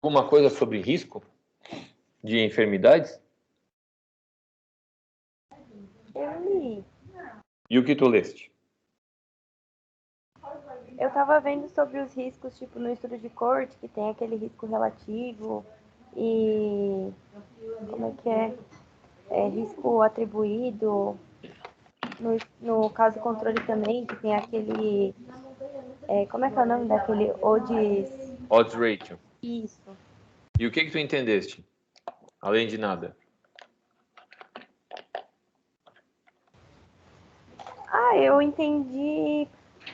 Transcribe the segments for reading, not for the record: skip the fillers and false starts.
alguma coisa sobre risco de enfermidades? Eu li. E o que tu leste? Eu tava vendo sobre os riscos, tipo, no estudo de corte, que tem aquele risco relativo e... como é que é? Risco atribuído. No caso controle também, que tem aquele... como é que é o nome daquele odds? Odds ratio. Isso. E o que tu entendeste? Além de nada. Eu entendi,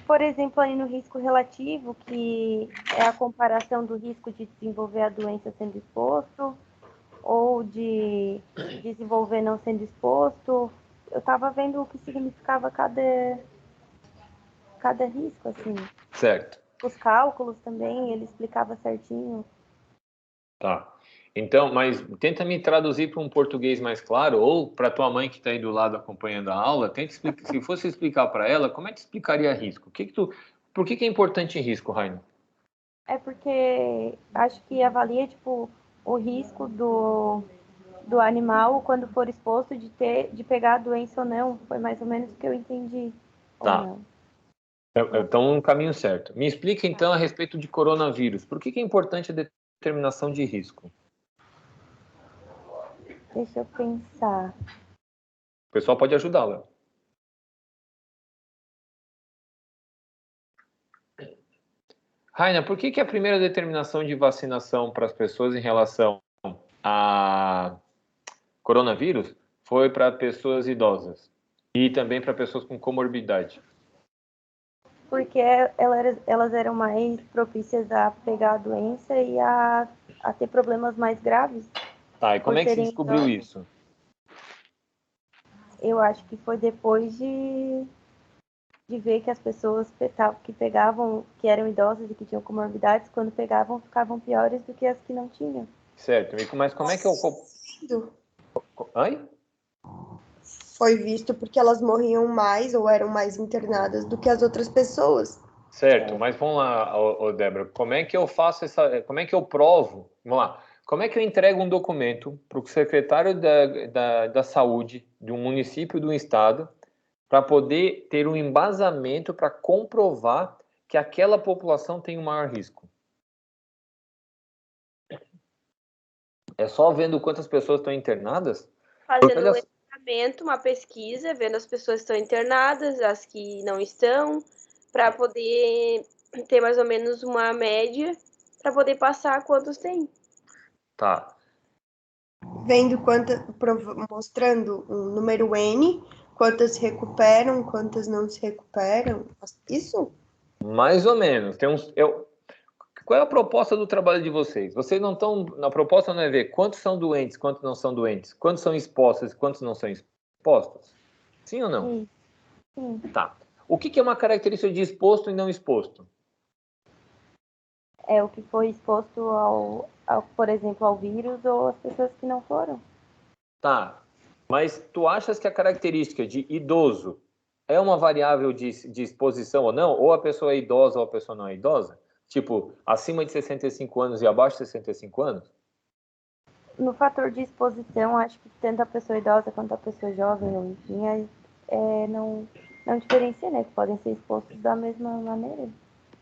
por exemplo, ali no risco relativo, que é a comparação do risco de desenvolver a doença sendo exposto ou de desenvolver não sendo exposto. Eu estava vendo o que significava cada risco, assim. Certo. Os cálculos também, ele explicava certinho. Tá. Então, mas tenta me traduzir para um português mais claro, ou para tua mãe que está aí do lado acompanhando a aula, tenta explicar, se fosse explicar para ela, como é que explicaria risco? Por que é importante risco, Rainer? É porque acho que avalia, tipo, o risco do animal quando for exposto de pegar a doença ou não. Foi mais ou menos o que eu entendi. Ou Tá. não. Então, no caminho certo. Me explica então a respeito de coronavírus. Por que é importante a determinação de risco? Deixa eu pensar. O pessoal pode ajudá-la. Rainer, por que a primeira determinação de vacinação para as pessoas em relação a coronavírus foi para pessoas idosas e também para pessoas com comorbidade? Porque elas eram mais propícias a pegar a doença e a ter problemas mais graves. Tá, e Por como é que se serem descobriu idosas. isso? Eu acho que foi depois de ver que as pessoas que pegavam, que eram idosas e que tinham comorbidades, quando pegavam, ficavam piores do que as que não tinham. Certo, mas como é que eu... Ai? Foi visto porque elas morriam mais ou eram mais internadas do que as outras pessoas. Certo, mas vamos lá, Débora, como é que eu faço como é que eu provo? Vamos lá, como é que eu entrego um documento para o secretário da saúde de um município, de um estado, para poder ter um embasamento para comprovar que aquela população tem um maior risco? É só vendo quantas pessoas estão internadas? Fazendo um levantamento, uma pesquisa, vendo as pessoas que estão internadas, as que não estão, para poder ter mais ou menos uma média, para poder passar quantos tem. Tá. Vendo mostrando um número N, quantas se recuperam, quantas não se recuperam. Isso? Mais ou menos. Qual é a proposta do trabalho de vocês? Vocês não estão. Na proposta não é ver quantos são doentes, quantos não são doentes, quantos são expostos e quantos não são expostos? Sim ou não? Sim. Tá. O que é uma característica de exposto e não exposto? É o que foi exposto por exemplo, ao vírus ou as pessoas que não foram. Tá. Mas tu achas que a característica de idoso é uma variável de exposição ou não? Ou a pessoa é idosa ou a pessoa não é idosa? Tipo, acima de 65 anos e abaixo de 65 anos? No fator de exposição, acho que tanto a pessoa idosa quanto a pessoa jovem, ou enfim, não diferencia, né? Que podem ser expostos da mesma maneira.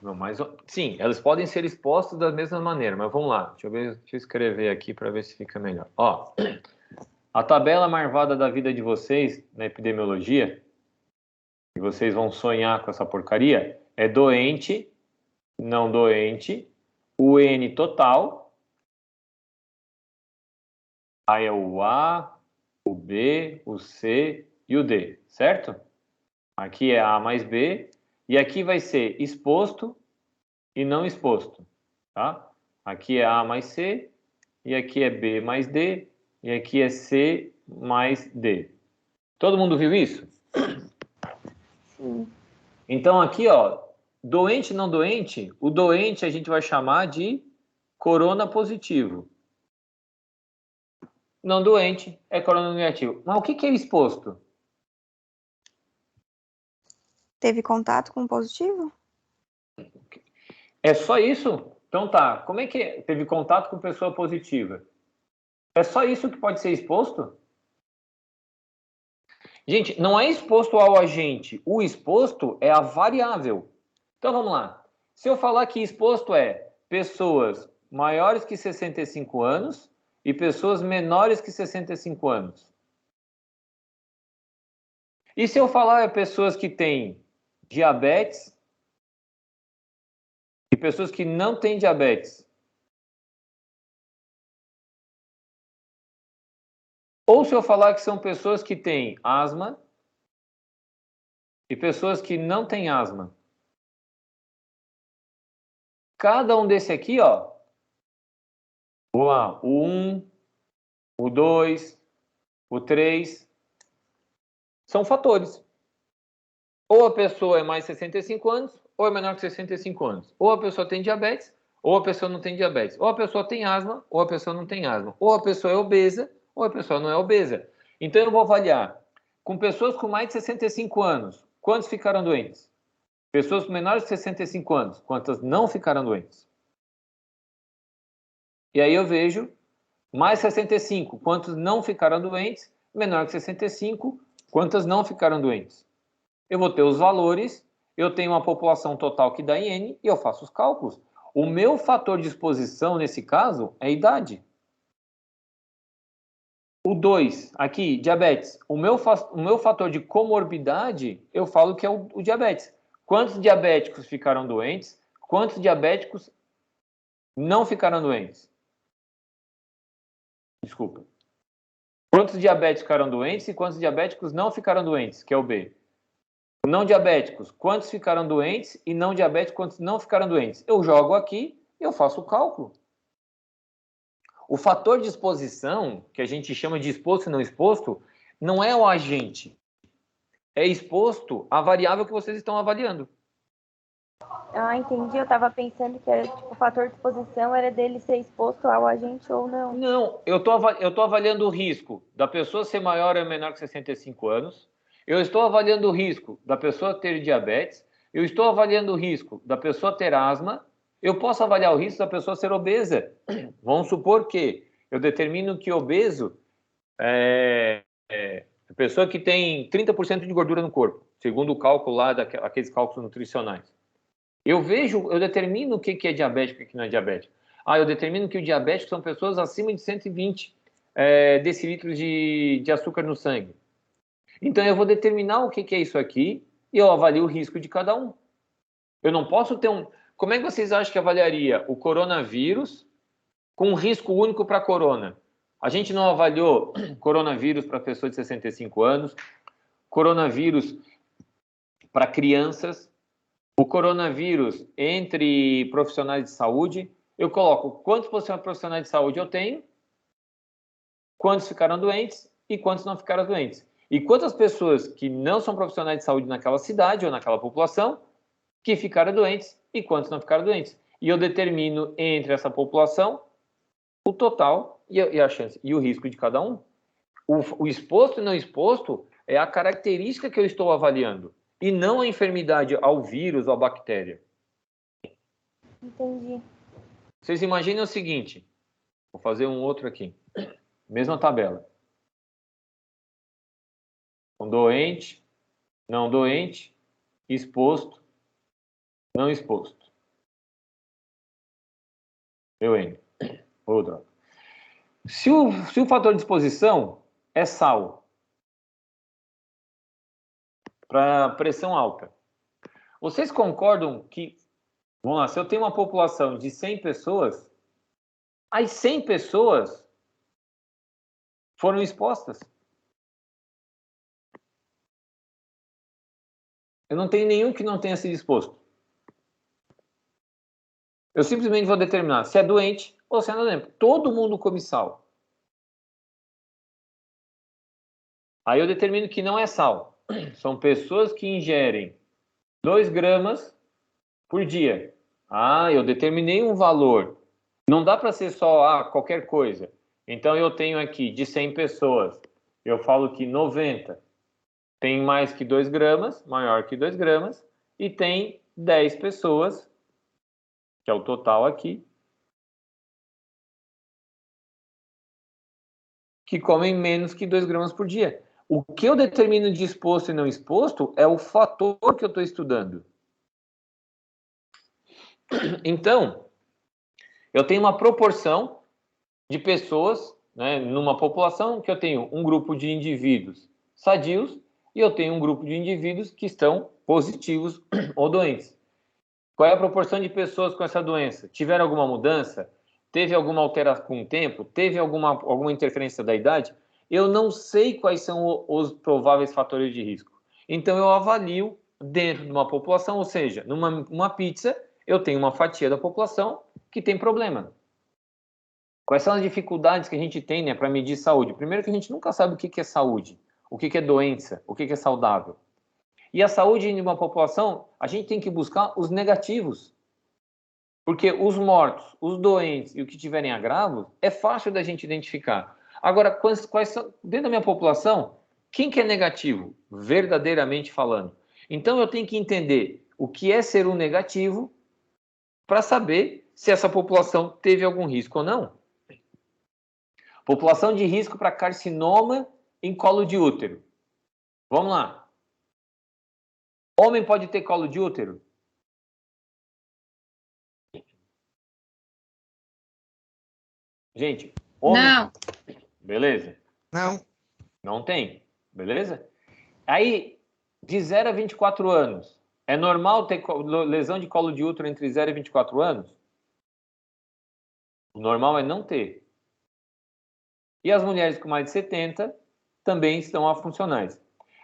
Não, sim, elas podem ser expostas da mesma maneira, mas vamos lá. Deixa eu escrever aqui para ver se fica melhor. Ó, a tabela marvada da vida de vocês na epidemiologia, e vocês vão sonhar com essa porcaria, é doente, não doente, o N total, aí é o A, o B, o C e o D, certo? Aqui é A mais B, e aqui vai ser exposto e não exposto, tá? Aqui é A mais C, e aqui é B mais D, e aqui é C mais D. Todo mundo viu isso? Sim. Então aqui, ó, doente não doente, o doente a gente vai chamar de corona positivo. Não doente é corona negativo. Mas o que é exposto? Teve contato com o positivo? É só isso? Então tá, como é que teve contato com pessoa positiva? É só isso que pode ser exposto? Gente, não é exposto ao agente. O exposto é a variável. Então vamos lá. Se eu falar que exposto é pessoas maiores que 65 anos e pessoas menores que 65 anos. E se eu falar pessoas que têm diabetes e pessoas que não têm diabetes? Ou se eu falar que são pessoas que têm asma e pessoas que não têm asma? Cada um desse aqui, ó, o 1, o 2, o 3, são fatores. Ou a pessoa é mais de 65 anos, ou é menor que 65 anos. Ou a pessoa tem diabetes, ou a pessoa não tem diabetes. Ou a pessoa tem asma, ou a pessoa não tem asma. Ou a pessoa é obesa, ou a pessoa não é obesa. Então eu vou avaliar com pessoas com mais de 65 anos, quantos ficaram doentes? Pessoas com menores de 65 anos, quantas não ficaram doentes? E aí eu vejo mais 65, quantos não ficaram doentes? Menor que 65, quantas não ficaram doentes? Eu vou ter os valores, eu tenho uma população total que dá em N e eu faço os cálculos. O meu fator de exposição, nesse caso, é a idade. O 2, aqui, diabetes. O meu fator de comorbidade, eu falo que é o diabetes. Quantos diabéticos ficaram doentes? Quantos diabéticos não ficaram doentes? Desculpa. Quantos diabéticos ficaram doentes e quantos diabéticos não ficaram doentes, que é o B. Não diabéticos, quantos ficaram doentes e não diabéticos, quantos não ficaram doentes. Eu jogo aqui e eu faço o cálculo. O fator de exposição, que a gente chama de exposto e não exposto, não é o agente. É exposto à variável que vocês estão avaliando. Ah, entendi. Eu tava pensando que era, tipo, o fator de exposição era dele ser exposto ao agente ou não. Não, eu tô avaliando o risco da pessoa ser maior ou menor que 65 anos. Eu estou avaliando o risco da pessoa ter diabetes. Eu estou avaliando o risco da pessoa ter asma. Eu posso avaliar o risco da pessoa ser obesa. Vamos supor que eu determino que obeso é a pessoa que tem 30% de gordura no corpo, segundo o cálculo lá daqueles cálculos nutricionais. Eu determino o que é diabético e o que não é diabético. Eu determino que o diabético são pessoas acima de 120 decilitros de açúcar no sangue. Então, eu vou determinar o que é isso aqui e eu avalio o risco de cada um. Eu não posso ter um... Como é que vocês acham que avaliaria o coronavírus com um risco único para a corona? A gente não avaliou coronavírus para pessoas de 65 anos, coronavírus para crianças, o coronavírus entre profissionais de saúde. Eu coloco quantos profissionais de saúde eu tenho, quantos ficaram doentes e quantos não ficaram doentes. E quantas pessoas que não são profissionais de saúde naquela cidade ou naquela população que ficaram doentes e quantos não ficaram doentes. E eu determino entre essa população o total e a chance e o risco de cada um. O exposto e não exposto é a característica que eu estou avaliando e não a enfermidade ao vírus ou à bactéria. Entendi. Vocês imaginem o seguinte, vou fazer um outro aqui, mesma tabela. Um doente, não doente, exposto, não exposto. Meu N. Outra. Se o fator de exposição é sal para pressão alta, vocês concordam que, vamos lá, se eu tenho uma população de 100 pessoas, as 100 pessoas foram expostas? Eu não tenho nenhum que não tenha sido exposto. Eu simplesmente vou determinar se é doente ou se não é doente. Todo mundo come sal. Aí eu determino que não é sal. São pessoas que ingerem 2 gramas por dia. Eu determinei um valor. Não dá para ser só qualquer coisa. Então eu tenho aqui de 100 pessoas, eu falo que 90 tem mais que 2 gramas, maior que 2 gramas, e tem 10 pessoas que é o total aqui, que comem menos que 2 gramas por dia. O que eu determino de exposto e não exposto é o fator que eu estou estudando. Então, eu tenho uma proporção de pessoas, né, numa população que eu tenho um grupo de indivíduos sadios e eu tenho um grupo de indivíduos que estão positivos ou doentes. Qual é a proporção de pessoas com essa doença? Tiveram alguma mudança? Teve alguma alteração com o tempo? Teve alguma interferência da idade? Eu não sei quais são os prováveis fatores de risco. Então, eu avalio dentro de uma população, ou seja, numa pizza, eu tenho uma fatia da população que tem problema. Quais são as dificuldades que a gente tem, né, para medir saúde? Primeiro que a gente nunca sabe o que é saúde, o que é doença, o que é saudável. E a saúde de uma população, a gente tem que buscar os negativos. Porque os mortos, os doentes e o que tiverem agravos, é fácil da gente identificar. Agora, quais são, dentro da minha população, quem que é negativo, verdadeiramente falando? Então, eu tenho que entender o que é ser um negativo para saber se essa população teve algum risco ou não. População de risco para carcinoma em colo de útero. Vamos lá. Homem pode ter colo de útero? Gente, homem... Não. Beleza? Não. Não tem. Beleza? Aí, de 0 a 24 anos, é normal ter lesão de colo de útero entre 0 e 24 anos? O normal é não ter. E as mulheres com mais de 70 também estão afuncionais.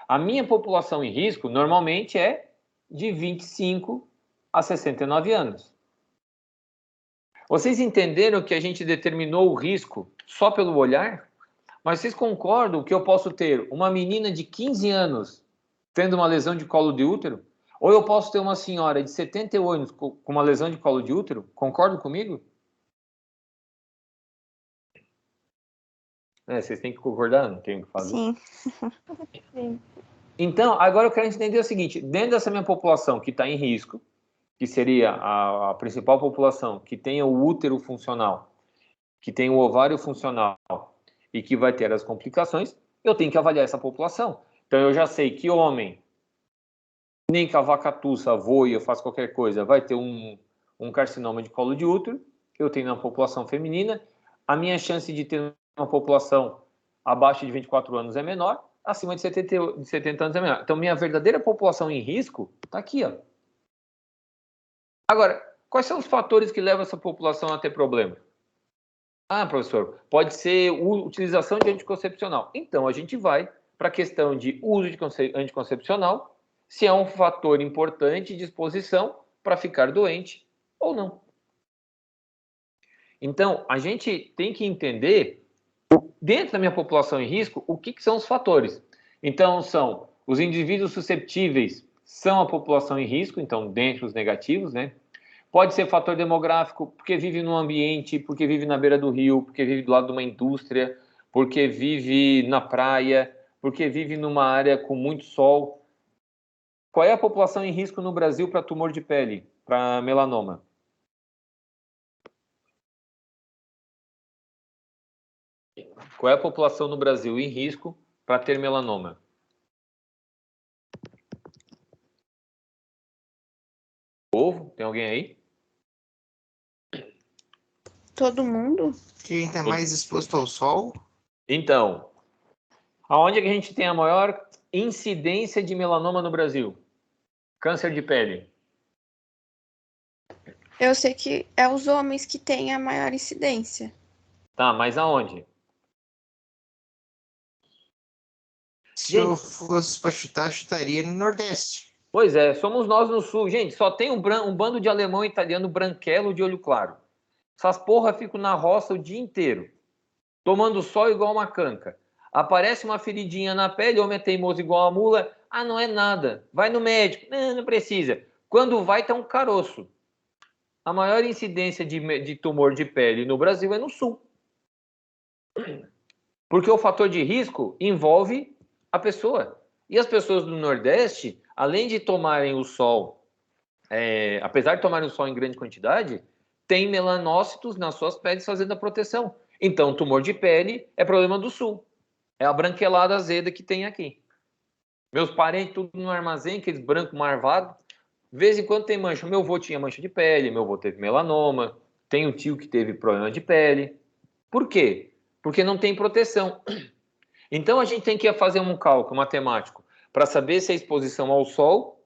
A minha população em risco, normalmente, é de 25 a 69 anos. Vocês entenderam que a gente determinou o risco só pelo olhar? Mas vocês concordam que eu posso ter uma menina de 15 anos tendo uma lesão de colo de útero? Ou eu posso ter uma senhora de 71 anos com uma lesão de colo de útero? Concordam comigo? Vocês têm que concordar, não tem o que fazer. Sim. Sim. Então, agora eu quero entender o seguinte, dentro dessa minha população que está em risco, que seria a principal população, que tem o útero funcional, que tem o ovário funcional e que vai ter as complicações, eu tenho que avaliar essa população. Então, eu já sei que homem, nem que a vaca tussa voe ou faça qualquer coisa, vai ter um carcinoma de colo de útero, eu tenho na população feminina, a minha chance de ter uma população abaixo de 24 anos é menor, acima de 70 anos é menor. Então, minha verdadeira população em risco está aqui, ó. Agora, quais são os fatores que levam essa população a ter problema? Ah, professor, pode ser utilização de anticoncepcional. Então, a gente vai para a questão de uso de anticoncepcional, se é um fator importante de exposição para ficar doente ou não. Então, a gente tem que entender, dentro da minha população em risco, o que são os fatores. Então, são os indivíduos susceptíveis, são a população em risco, então, dentre os negativos, né? Pode ser fator demográfico, porque vive num ambiente, porque vive na beira do rio, porque vive do lado de uma indústria, porque vive na praia, porque vive numa área com muito sol. Qual é a população em risco no Brasil para tumor de pele, para melanoma? Qual é a população no Brasil em risco para ter melanoma? Povo? Tem alguém aí? Todo mundo? Quem está mais exposto ao sol? Então, aonde é que a gente tem a maior incidência de melanoma no Brasil? Câncer de pele. Eu sei que é os homens que têm a maior incidência. Tá, mas aonde? Se eu fosse para chutar, chutaria no Nordeste. Pois é, somos nós no Sul. Gente, só tem um bando de alemão e italiano branquelo de olho claro. Essas porra ficam na roça o dia inteiro, tomando sol igual uma canca. Aparece uma feridinha na pele, homem é teimoso igual a mula. Ah, não é nada. Vai no médico. Não precisa. Quando vai, tá um caroço. A maior incidência de tumor de pele no Brasil é no Sul. Porque o fator de risco envolve a pessoa. E as pessoas do Nordeste, além de tomarem o sol, apesar de tomarem o sol em grande quantidade, tem melanócitos nas suas peles fazendo a proteção. Então, tumor de pele é problema do sul. É a branquelada azeda que tem aqui. Meus parentes, tudo no armazém, aqueles brancos marvados. De vez em quando tem mancha. Meu avô tinha mancha de pele, meu avô teve melanoma, tem um tio que teve problema de pele. Por quê? Porque não tem proteção. Então, a gente tem que fazer um cálculo matemático para saber se a exposição ao sol...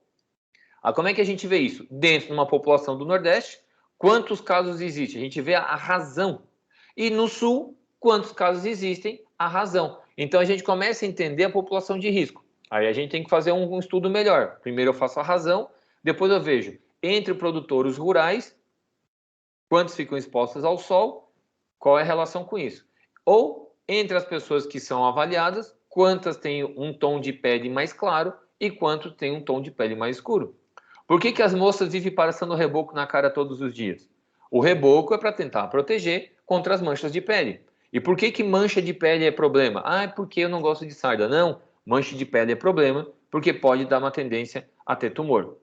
como é que a gente vê isso? Dentro de uma população do Nordeste, quantos casos existem? A gente vê a razão. E no Sul, quantos casos existem? A razão. Então, a gente começa a entender a população de risco. Aí a gente tem que fazer um estudo melhor. Primeiro eu faço a razão, depois eu vejo entre produtores rurais, quantos ficam expostos ao sol, qual é a relação com isso. Ou entre as pessoas que são avaliadas, quantas têm um tom de pele mais claro e quantos têm um tom de pele mais escuro. Por que as moças vivem passando reboco na cara todos os dias? O reboco é para tentar proteger contra as manchas de pele. E por que mancha de pele é problema? É porque eu não gosto de sarda. Não, mancha de pele é problema porque pode dar uma tendência a ter tumor.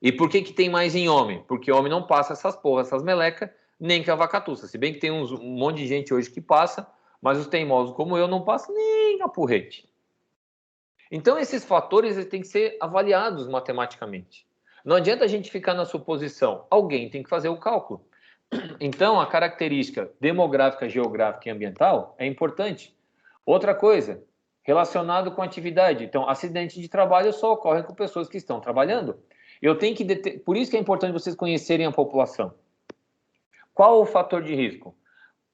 E por que tem mais em homem? Porque homem não passa essas porras, essas melecas, nem que a vacatuça. Se bem que tem um monte de gente hoje que passa, mas os teimosos como eu não passam nem a porrete. Então esses fatores têm que ser avaliados matematicamente. Não adianta a gente ficar na suposição. Alguém tem que fazer o cálculo. Então, a característica demográfica, geográfica e ambiental é importante. Outra coisa, relacionado com atividade. Então, acidente de trabalho só ocorre com pessoas que estão trabalhando. Eu tenho que Por isso que é importante vocês conhecerem a população. Qual o fator de risco?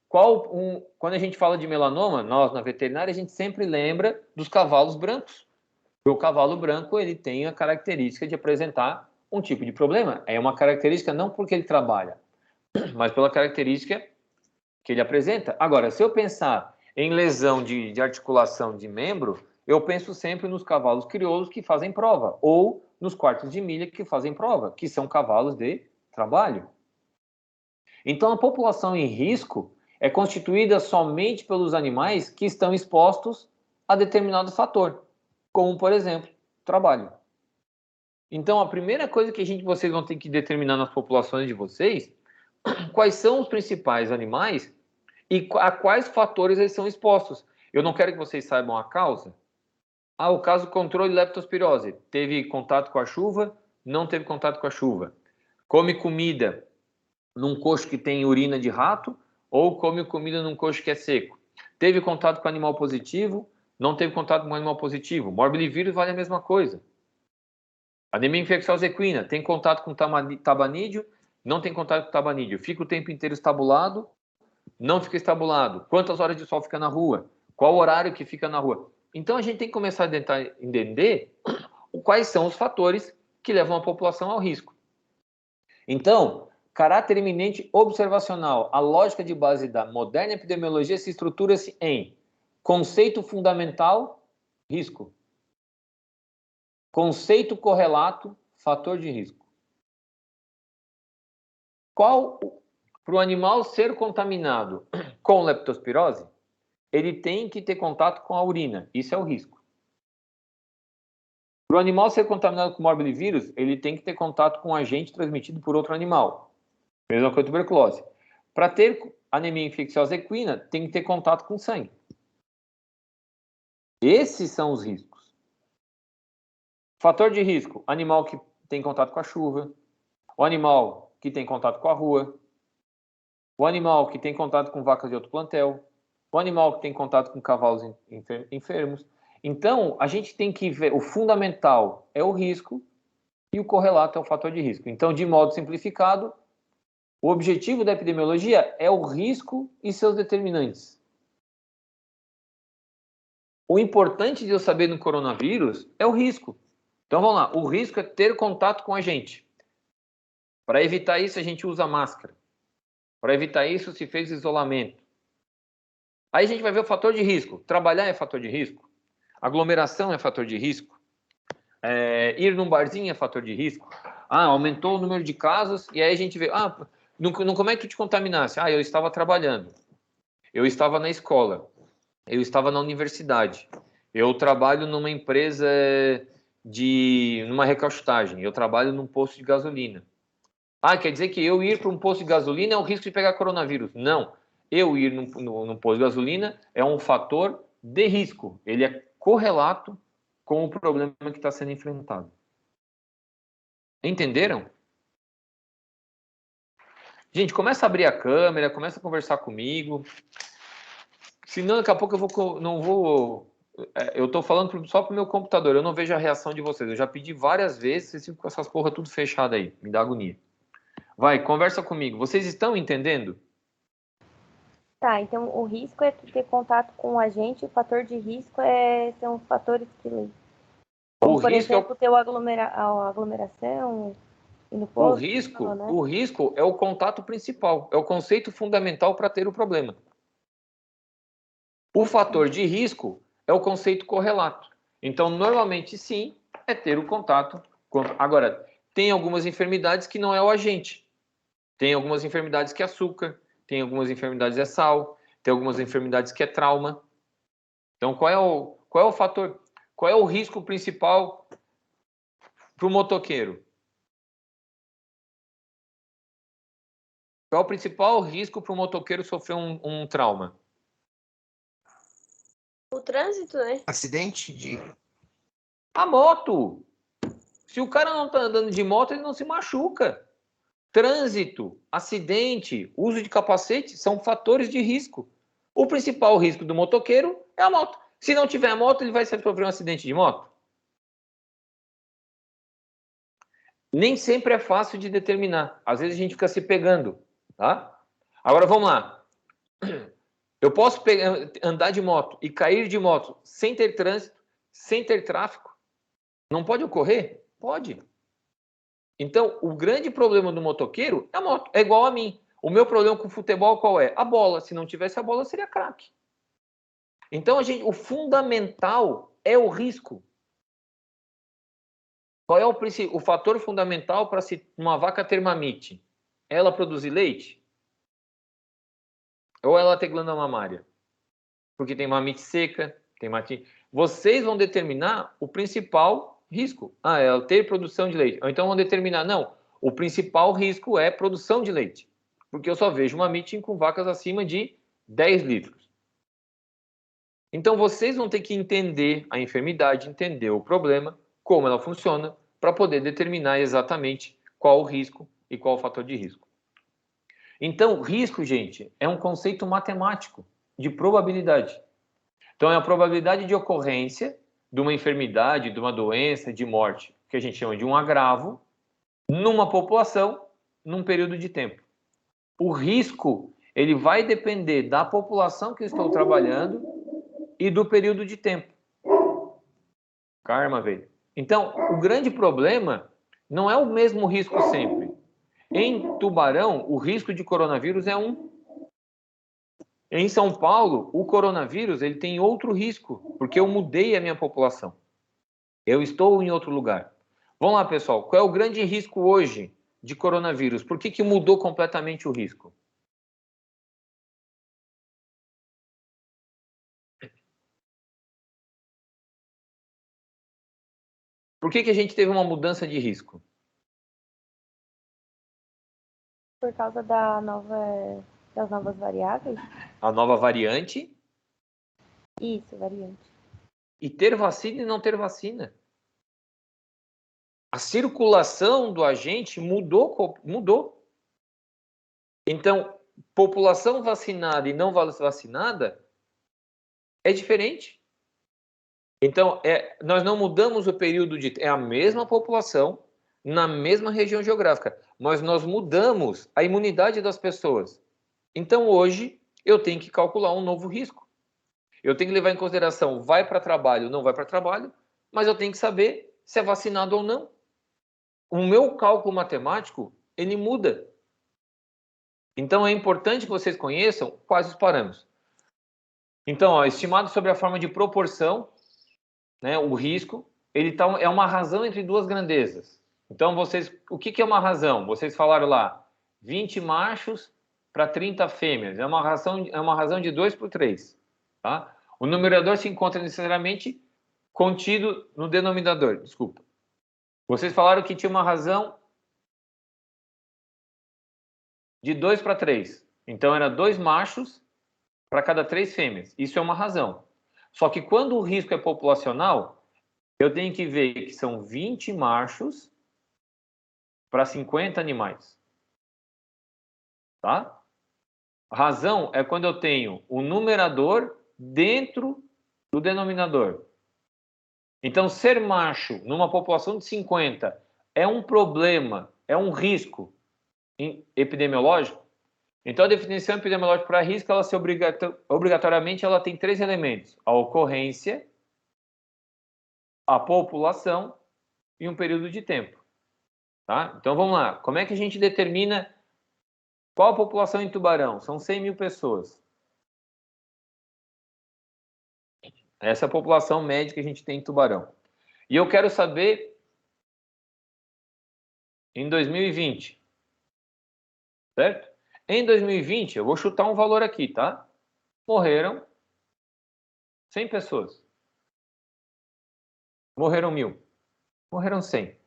Quando a gente fala de melanoma, nós na veterinária, a gente sempre lembra dos cavalos brancos. O cavalo branco ele tem a característica de apresentar um tipo de problema. É uma característica não porque ele trabalha, mas pela característica que ele apresenta. Agora, se eu pensar em lesão de articulação de membro, eu penso sempre nos cavalos crioulos que fazem prova, ou nos quartos de milha que fazem prova, que são cavalos de trabalho. Então, a população em risco é constituída somente pelos animais que estão expostos a determinado fator, como, por exemplo, trabalho. Então, a primeira coisa que vocês vão ter que determinar nas populações de vocês, quais são os principais animais e a quais fatores eles são expostos. Eu não quero que vocês saibam a causa. O caso controle leptospirose. Teve contato com a chuva, não teve contato com a chuva. Come comida num coxo que tem urina de rato ou come comida num coxo que é seco. Teve contato com animal positivo, não teve contato com animal positivo. Morbilivírus vale a mesma coisa. Anemia infecciosa equina, tem contato com tabanídeo, não tem contato com tabanídeo. Fica o tempo inteiro estabulado, não fica estabulado. Quantas horas de sol fica na rua? Qual horário que fica na rua? Então, a gente tem que começar a tentar entender quais são os fatores que levam a população ao risco. Então, caráter eminente observacional. A lógica de base da moderna epidemiologia se estrutura-se em conceito fundamental, risco. Conceito correlato, fator de risco. Para o animal ser contaminado com leptospirose, ele tem que ter contato com a urina. Isso é o risco. Para o animal ser contaminado com morbilivírus, ele tem que ter contato com um agente transmitido por outro animal. Mesma coisa tuberculose. Para ter anemia infecciosa equina, tem que ter contato com sangue. Esses são os riscos. Fator de risco, animal que tem contato com a chuva, o animal que tem contato com a rua, o animal que tem contato com vacas de outro plantel, o animal que tem contato com cavalos enfermos. Então, a gente tem que ver, o fundamental é o risco e o correlato é o fator de risco. Então, de modo simplificado, o objetivo da epidemiologia é o risco e seus determinantes. O importante de eu saber no coronavírus é o risco. Então, vamos lá. O risco é ter contato com a gente. Para evitar isso, a gente usa máscara. Para evitar isso, se fez isolamento. Aí a gente vai ver o fator de risco. Trabalhar é fator de risco. Aglomeração é fator de risco. Ir num barzinho é fator de risco. Aumentou o número de casos. E aí a gente vê... como é que tu te contaminasse? Eu estava trabalhando. Eu estava na escola. Eu estava na universidade. Eu trabalho numa empresa numa recauchutagem. Eu trabalho num posto de gasolina. Ah, quer dizer que eu ir para um posto de gasolina é o risco de pegar coronavírus. Não. Eu ir num posto de gasolina é um fator de risco. Ele é correlato com o problema que está sendo enfrentado. Entenderam? Gente, começa a abrir a câmera, começa a conversar comigo. Senão, daqui a pouco não vou. Eu estou falando só pro meu computador, eu não vejo a reação de vocês. Eu já pedi várias vezes, vocês ficam com essas porra tudo fechada aí. Me dá agonia. Vai, conversa comigo. Vocês estão entendendo? Tá, então o risco é ter contato com o agente, o fator de risco são os fatores que. Como, por exemplo, ter a aglomeração e no posto. Né? O risco é o contato principal, é o conceito fundamental para ter o problema. O fator de risco é o conceito correlato. Então, normalmente, sim, é ter o contato. Agora, tem algumas enfermidades que não é o agente. Tem algumas enfermidades que é açúcar, tem algumas enfermidades que é sal, tem algumas enfermidades que é trauma. Então, qual é o fator? Qual é o risco principal para o motoqueiro? Qual é o principal risco para o motoqueiro sofrer um trauma? O trânsito, né? Acidente de... A moto. Se o cara não está andando de moto, ele não se machuca. Trânsito, acidente, uso de capacete são fatores de risco. O principal risco do motoqueiro é a moto. Se não tiver moto, ele vai sofrer um acidente de moto? Nem sempre é fácil de determinar. Às vezes a gente fica se pegando, tá? Agora vamos lá. Eu posso andar de moto e cair de moto sem ter trânsito, sem ter tráfego? Não pode ocorrer? Pode. Então, o grande problema do motoqueiro é a moto. É igual a mim. O meu problema com o futebol qual é? A bola. Se não tivesse a bola, seria craque. Então, o fundamental é o risco. Qual é o fator fundamental para uma vaca ter mamite? Ela produzir leite? Ou ela ter glândula mamária? Porque tem mamite seca, tem mamite... Vocês vão determinar o principal risco. Ah, é ela ter produção de leite. Ou então vão determinar, não, o principal risco é produção de leite. Porque eu só vejo mamite com vacas acima de 10 litros. Então vocês vão ter que entender a enfermidade, entender o problema, como ela funciona, para poder determinar exatamente qual o risco e qual o fator de risco. Então, risco, gente, é um conceito matemático de probabilidade. Então, é a probabilidade de ocorrência de uma enfermidade, de uma doença, de morte, que a gente chama de um agravo, numa população, num período de tempo. O risco, ele vai depender da população que eu estou trabalhando e do período de tempo. Karma, velho. Então, o grande problema não é o mesmo risco sempre. Em Tubarão, o risco de coronavírus é 1. Em São Paulo, o coronavírus ele tem outro risco, porque eu mudei a minha população. Eu estou em outro lugar. Vamos lá, pessoal. Qual é o grande risco hoje de coronavírus? Por que mudou completamente o risco? Por que a gente teve uma mudança de risco? Por causa das novas variáveis? A nova variante. Isso, variante. E ter vacina e não ter vacina. A circulação do agente mudou. Então, população vacinada e não vacinada é diferente. Então, nós não mudamos o período é a mesma população na mesma região geográfica, mas nós mudamos a imunidade das pessoas. Então, hoje, eu tenho que calcular um novo risco. Eu tenho que levar em consideração, vai para trabalho ou não vai para trabalho, mas eu tenho que saber se é vacinado ou não. O meu cálculo matemático, ele muda. Então, é importante que vocês conheçam quais os parâmetros. Então, ó, estimado sobre a forma de proporção, né, o risco, é uma razão entre duas grandezas. Então, o que é uma razão? Vocês falaram lá, 20 machos para 30 fêmeas. É uma razão de 2 por 3. Tá? O numerador se encontra necessariamente contido no denominador. Desculpa. Vocês falaram que tinha uma razão de 2 para 3. Então, era 2 machos para cada 3 fêmeas. Isso é uma razão. Só que quando o risco é populacional, eu tenho que ver que são 20 machos para 50 animais. Tá? A razão é quando eu tenho o numerador dentro do denominador. Então, ser macho numa população de 50 é um problema, é um risco epidemiológico. Então, a definição epidemiológica para risco, ela se obrigatoriamente, ela tem 3 elementos: a ocorrência, a população e um período de tempo. Tá? Então, vamos lá. Como é que a gente determina qual a população em Tubarão? São 100 mil pessoas. Essa é a população média que a gente tem em Tubarão. E eu quero saber em 2020. Certo? Em 2020, eu vou chutar um valor aqui, tá? Morreram 100 pessoas. Morreram 1.000. Morreram 100.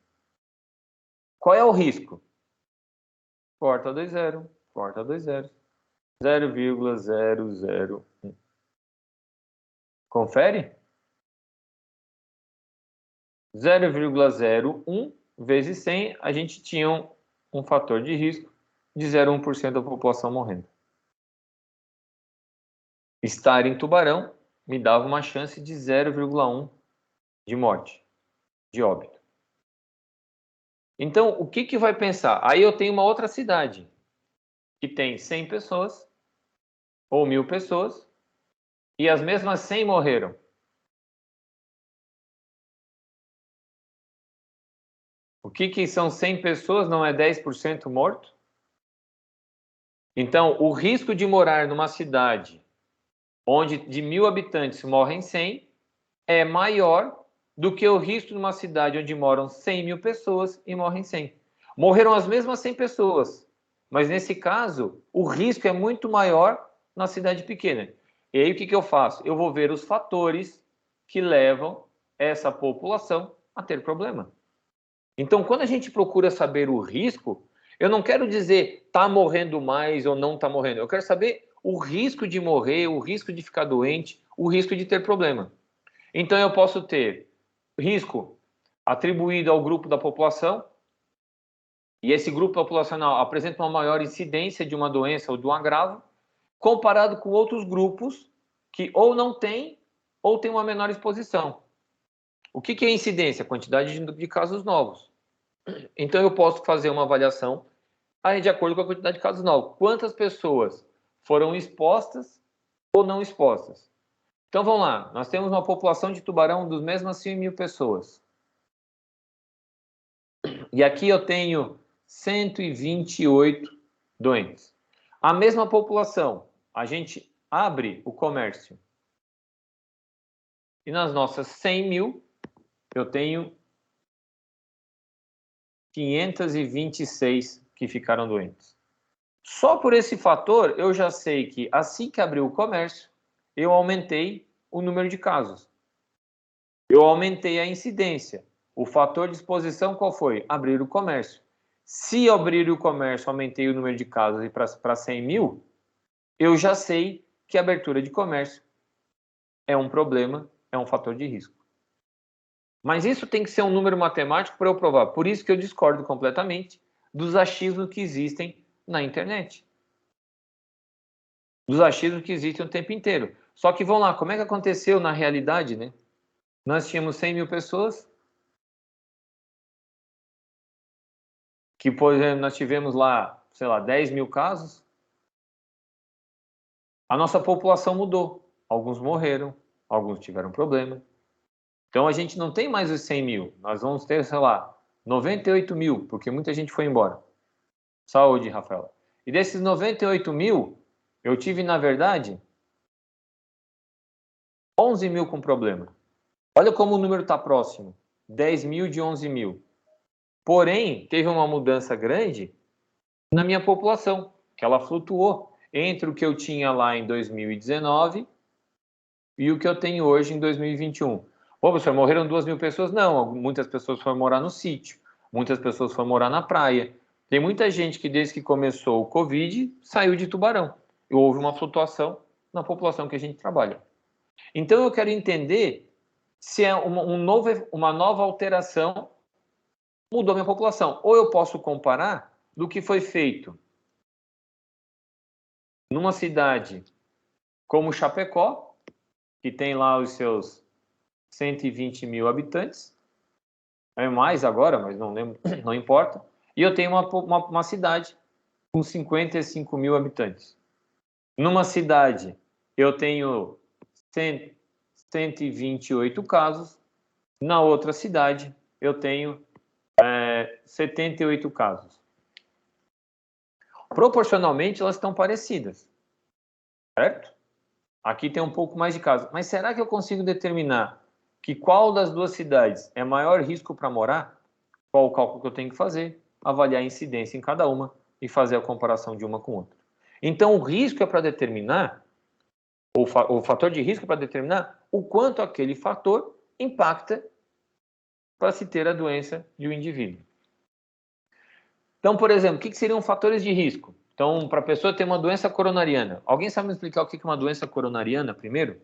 Qual é o risco? Corta 2 0, corta 2 0. 0,001. Confere? 0,01 vezes 100, a gente tinha um fator de risco de 0,1% da população morrendo. Estar em Tubarão me dava uma chance de 0,1 de morte, de óbito. Então, o que vai pensar? Aí eu tenho uma outra cidade que tem 100 pessoas ou 1.000 pessoas e as mesmas 100 morreram. O que são 100 pessoas? Não é 10% morto? Então, o risco de morar numa cidade onde de 1.000 habitantes morrem 100 é maior do que o risco de uma cidade onde moram 100 mil pessoas e morrem 100. Morreram as mesmas 100 pessoas, mas nesse caso, o risco é muito maior na cidade pequena. E aí o que eu faço? Eu vou ver os fatores que levam essa população a ter problema. Então, quando a gente procura saber o risco, eu não quero dizer está morrendo mais ou não está morrendo. Eu quero saber o risco de morrer, o risco de ficar doente, o risco de ter problema. Então, eu posso ter risco atribuído ao grupo da população, e esse grupo populacional apresenta uma maior incidência de uma doença ou de um agravo, comparado com outros grupos que ou não têm ou têm uma menor exposição. O que é incidência? Quantidade de casos novos. Então, eu posso fazer uma avaliação de acordo com a quantidade de casos novos. Quantas pessoas foram expostas ou não expostas? Então, vamos lá. Nós temos uma população de Tubarão dos mesmos 100 mil pessoas. E aqui eu tenho 128 doentes. A mesma população, a gente abre o comércio. E nas nossas 100 mil, eu tenho 526 que ficaram doentes. Só por esse fator, eu já sei que assim que abriu o comércio, eu aumentei o número de casos. Eu aumentei a incidência. O fator de exposição qual foi? Abrir o comércio. Se abrir o comércio, aumentei o número de casos para 100 mil, eu já sei que a abertura de comércio é um problema, é um fator de risco. Mas isso tem que ser um número matemático para eu provar. Por isso que eu discordo completamente dos achismos que existem na internet. Dos achismos que existem o tempo inteiro. Só que, vamos lá, como é que aconteceu na realidade, né? Nós tínhamos 100 mil pessoas, que, por exemplo, nós tivemos lá, sei lá, 10 mil casos. A nossa população mudou. Alguns morreram, alguns tiveram problema. Então, a gente não tem mais os 100 mil. Nós vamos ter, sei lá, 98 mil, porque muita gente foi embora. Saúde, Rafaela. E desses 98 mil, eu tive, na verdade, 11 mil com problema. Olha como o número está próximo. 10 mil de 11 mil. Porém, teve uma mudança grande na minha população, que ela flutuou entre o que eu tinha lá em 2019 e o que eu tenho hoje em 2021. Pô, professor, morreram 2.000 pessoas? Não, muitas pessoas foram morar no sítio, muitas pessoas foram morar na praia, Tem muita gente que desde que começou o Covid saiu de Tubarão. E houve uma flutuação na população que a gente trabalha. Então eu quero entender se é uma nova alteração mudou a minha população. Ou eu posso comparar do que foi feito numa cidade como Chapecó, que tem lá os seus 120 mil habitantes, é mais agora, mas não lembro, não importa, e eu tenho uma cidade com 55 mil habitantes. Numa cidade, eu tenho 128 casos, na outra cidade, eu tenho 78 casos. Proporcionalmente, elas estão parecidas, certo? Aqui tem um pouco mais de casos. Mas será que eu consigo determinar que qual das duas cidades é maior risco para morar? Qual o cálculo que eu tenho que fazer? Avaliar a incidência em cada uma e fazer a comparação de uma com outra. Então, o risco é para determinar, o fator de risco é para determinar o quanto aquele fator impacta para se ter a doença de um indivíduo. Então, por exemplo, o que seriam fatores de risco? Então, para a pessoa ter uma doença coronariana, alguém sabe me explicar o que é uma doença coronariana primeiro?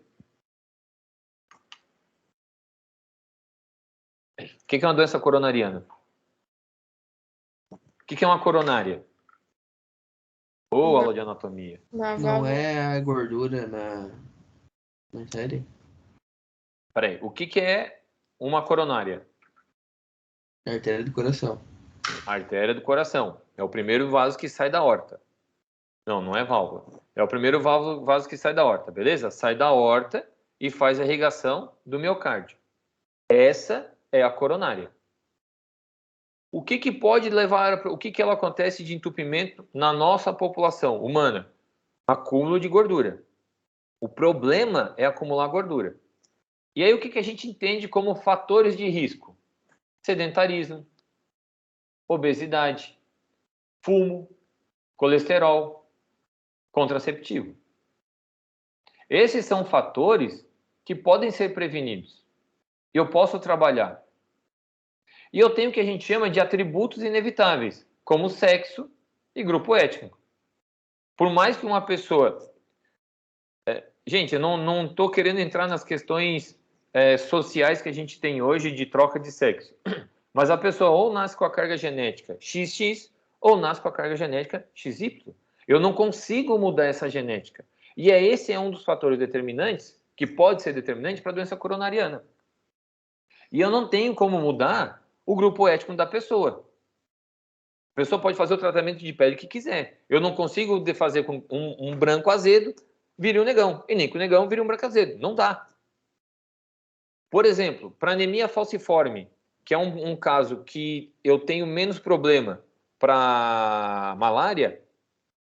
O que é uma doença coronariana? O que é uma coronária? Ou aula de anatomia? Não é a gordura na artéria? Peraí, o que é uma coronária? A artéria do coração. A artéria do coração. É o primeiro vaso que sai da aorta. Não, não é válvula. É o primeiro vaso que sai da aorta, beleza? Sai da aorta e faz a irrigação do miocárdio. Essa é a coronária. O que pode levar... O que ela acontece de entupimento na nossa população humana? Acúmulo de gordura. O problema é acumular gordura. E aí o que a gente entende como fatores de risco? Sedentarismo, obesidade, fumo, colesterol, contraceptivo. Esses são fatores que podem ser prevenidos. E eu posso trabalhar. E eu tenho o que a gente chama de atributos inevitáveis, como sexo e grupo étnico. Por mais que uma pessoa... Gente, eu não estou querendo entrar nas questões sociais que a gente tem hoje de troca de sexo. Mas a pessoa ou nasce com a carga genética XX ou nasce com a carga genética XY. Eu não consigo mudar essa genética. E esse é um dos fatores determinantes, que pode ser determinante para a doença coronariana. E eu não tenho como mudar o grupo étnico da pessoa. A pessoa pode fazer o tratamento de pele que quiser. Eu não consigo fazer com um branco azedo vire um negão. E nem com o negão vire um branco azedo. Não dá. Por exemplo, para anemia falciforme, que é um caso que eu tenho menos problema para malária,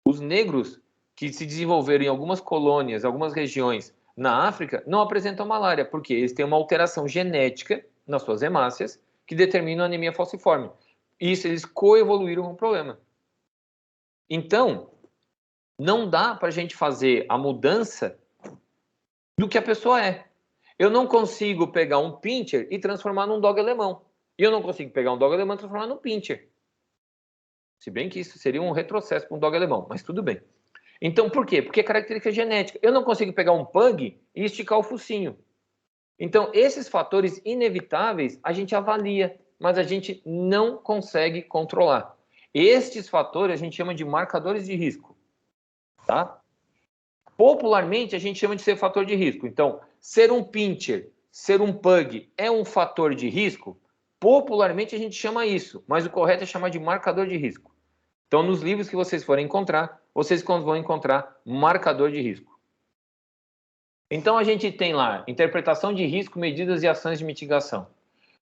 os negros que se desenvolveram em algumas colônias, algumas regiões na África, não apresentam malária, porque eles têm uma alteração genética nas suas hemácias que determina a anemia falciforme. Isso, eles coevoluíram com o problema. Então, não dá para a gente fazer a mudança do que a pessoa é. Eu não consigo pegar um pincher e transformar num dog alemão. E eu não consigo pegar um dog alemão e transformar num pincher. Se bem que isso seria um retrocesso para um dog alemão, mas tudo bem. Então, por quê? Porque é característica genética. Eu não consigo pegar um pug e esticar o focinho. Então, esses fatores inevitáveis a gente avalia, mas a gente não consegue controlar. Estes fatores a gente chama de marcadores de risco. Tá? Popularmente, a gente chama de ser fator de risco. Então, ser um pincher, ser um pug é um fator de risco? Popularmente, a gente chama isso, mas o correto é chamar de marcador de risco. Então, nos livros que vocês forem encontrar, vocês vão encontrar marcador de risco. Então, a gente tem lá interpretação de risco, medidas e ações de mitigação.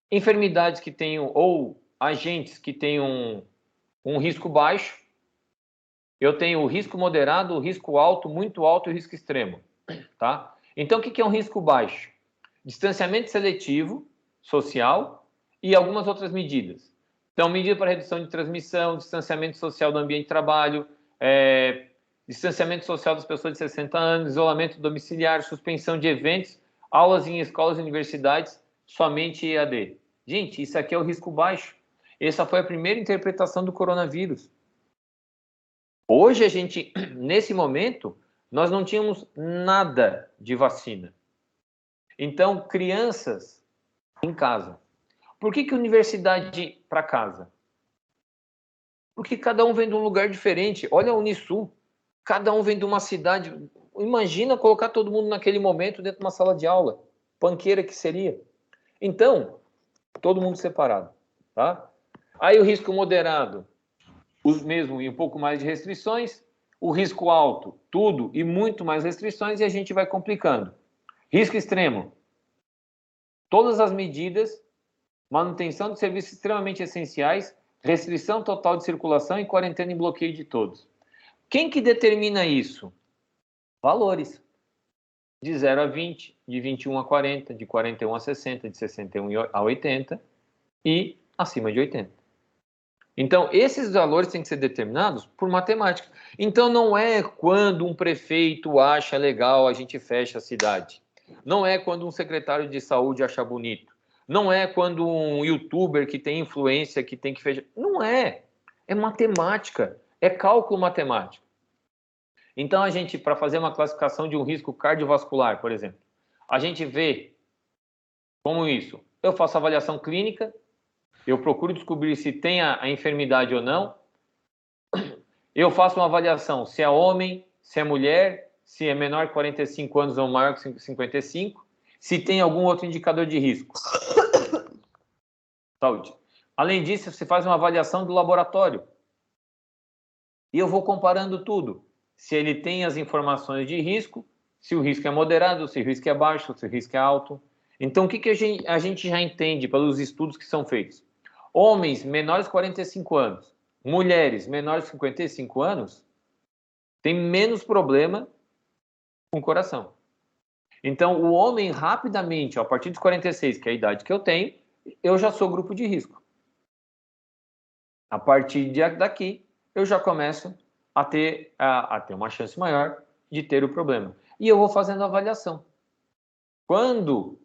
Enfermidades que tenham, ou agentes que tenham um risco baixo. Eu tenho o risco moderado, o risco alto, muito alto e o risco extremo. Tá? Então, o que é um risco baixo? Distanciamento seletivo, social e algumas outras medidas. Então, medida para redução de transmissão, distanciamento social do ambiente de trabalho, distanciamento social das pessoas de 60 anos, isolamento domiciliar, suspensão de eventos, aulas em escolas e universidades, somente EAD. Gente, isso aqui é o risco baixo. Essa foi a primeira interpretação do coronavírus. Hoje, a gente, nesse momento, nós não tínhamos nada de vacina. Então, crianças em casa. Por que universidade para casa? Porque cada um vem de um lugar diferente. Olha a Unisul. Cada um vem de uma cidade. Imagina colocar todo mundo naquele momento dentro de uma sala de aula. Panqueira que seria. Então, todo mundo separado. Tá? Aí o risco moderado, os mesmos e um pouco mais de restrições. O risco alto, tudo e muito mais restrições, e a gente vai complicando. Risco extremo, todas as medidas, manutenção de serviços extremamente essenciais, restrição total de circulação e quarentena e bloqueio de todos. Quem que determina isso? Valores. De 0 a 20, de 21 a 40, de 41 a 60, de 61 a 80 e acima de 80. Então, esses valores têm que ser determinados por matemática. Então, não é quando um prefeito acha legal a gente fecha a cidade. Não é quando um secretário de saúde acha bonito. Não é quando um youtuber que tem influência que tem que fechar. Não é. É matemática. É cálculo matemático. Então, a gente, para fazer uma classificação de um risco cardiovascular, por exemplo, a gente vê como isso. Eu faço avaliação clínica, eu procuro descobrir se tem a enfermidade ou não. Eu faço uma avaliação se é homem, se é mulher, se é menor que 45 anos ou maior que 55, se tem algum outro indicador de risco. Saúde. Além disso, você faz uma avaliação do laboratório. E eu vou comparando tudo. Se ele tem as informações de risco, se o risco é moderado, se o risco é baixo, se o risco é alto. Então, o que a gente já entende pelos estudos que são feitos? Homens menores de 45 anos, mulheres menores de 55 anos, têm menos problema com o coração. Então, o homem rapidamente, a partir dos 46, que é a idade que eu tenho, eu já sou grupo de risco. A partir daqui, eu já começo a ter uma chance maior de ter o problema. E eu vou fazendo a avaliação. Quando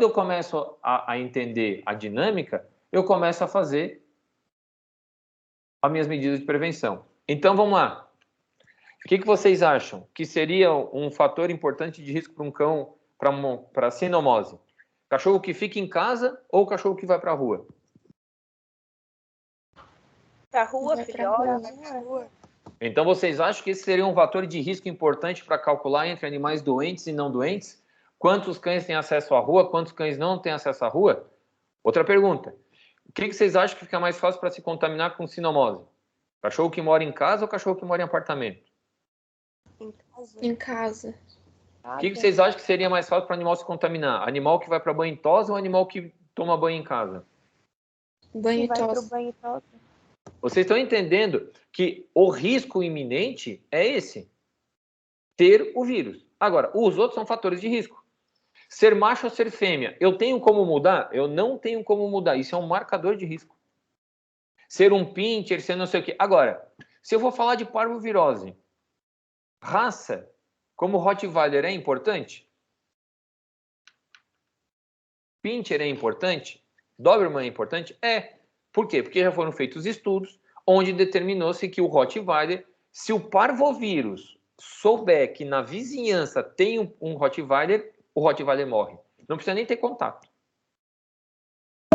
eu começo a entender a dinâmica, eu começo a fazer as minhas medidas de prevenção. Então, vamos lá. O que vocês acham que seria um fator importante de risco para um cão, para sinomose? Cachorro que fica em casa ou cachorro que vai para a rua? Pra rua, filhote. Então, vocês acham que esse seria um fator de risco importante para calcular entre animais doentes e não doentes? Quantos cães têm acesso à rua, quantos cães não têm acesso à rua? Outra pergunta. O que vocês acham que fica mais fácil para se contaminar com sinomose? Cachorro que mora em casa ou cachorro que mora em apartamento? Em casa. O que vocês acham que seria mais fácil para o animal se contaminar? Animal que vai para banho em tosa ou animal que toma banho em casa? Banho e Vai pro tosse. banho e tosse. Vocês estão entendendo que o risco iminente é esse. Ter o vírus. Agora, os outros são fatores de risco. Ser macho ou ser fêmea, eu tenho como mudar? Eu não tenho como mudar. Isso é um marcador de risco. Ser um pincher, ser não sei o quê. Agora, se eu vou falar de parvovirose, raça, como Rottweiler é importante? Pincher é importante? Doberman é importante? É. Por quê? Porque já foram feitos estudos onde determinou-se que o Rottweiler, se o parvovírus souber que na vizinhança tem um Rottweiler, o Rottweiler morre. Não precisa nem ter contato.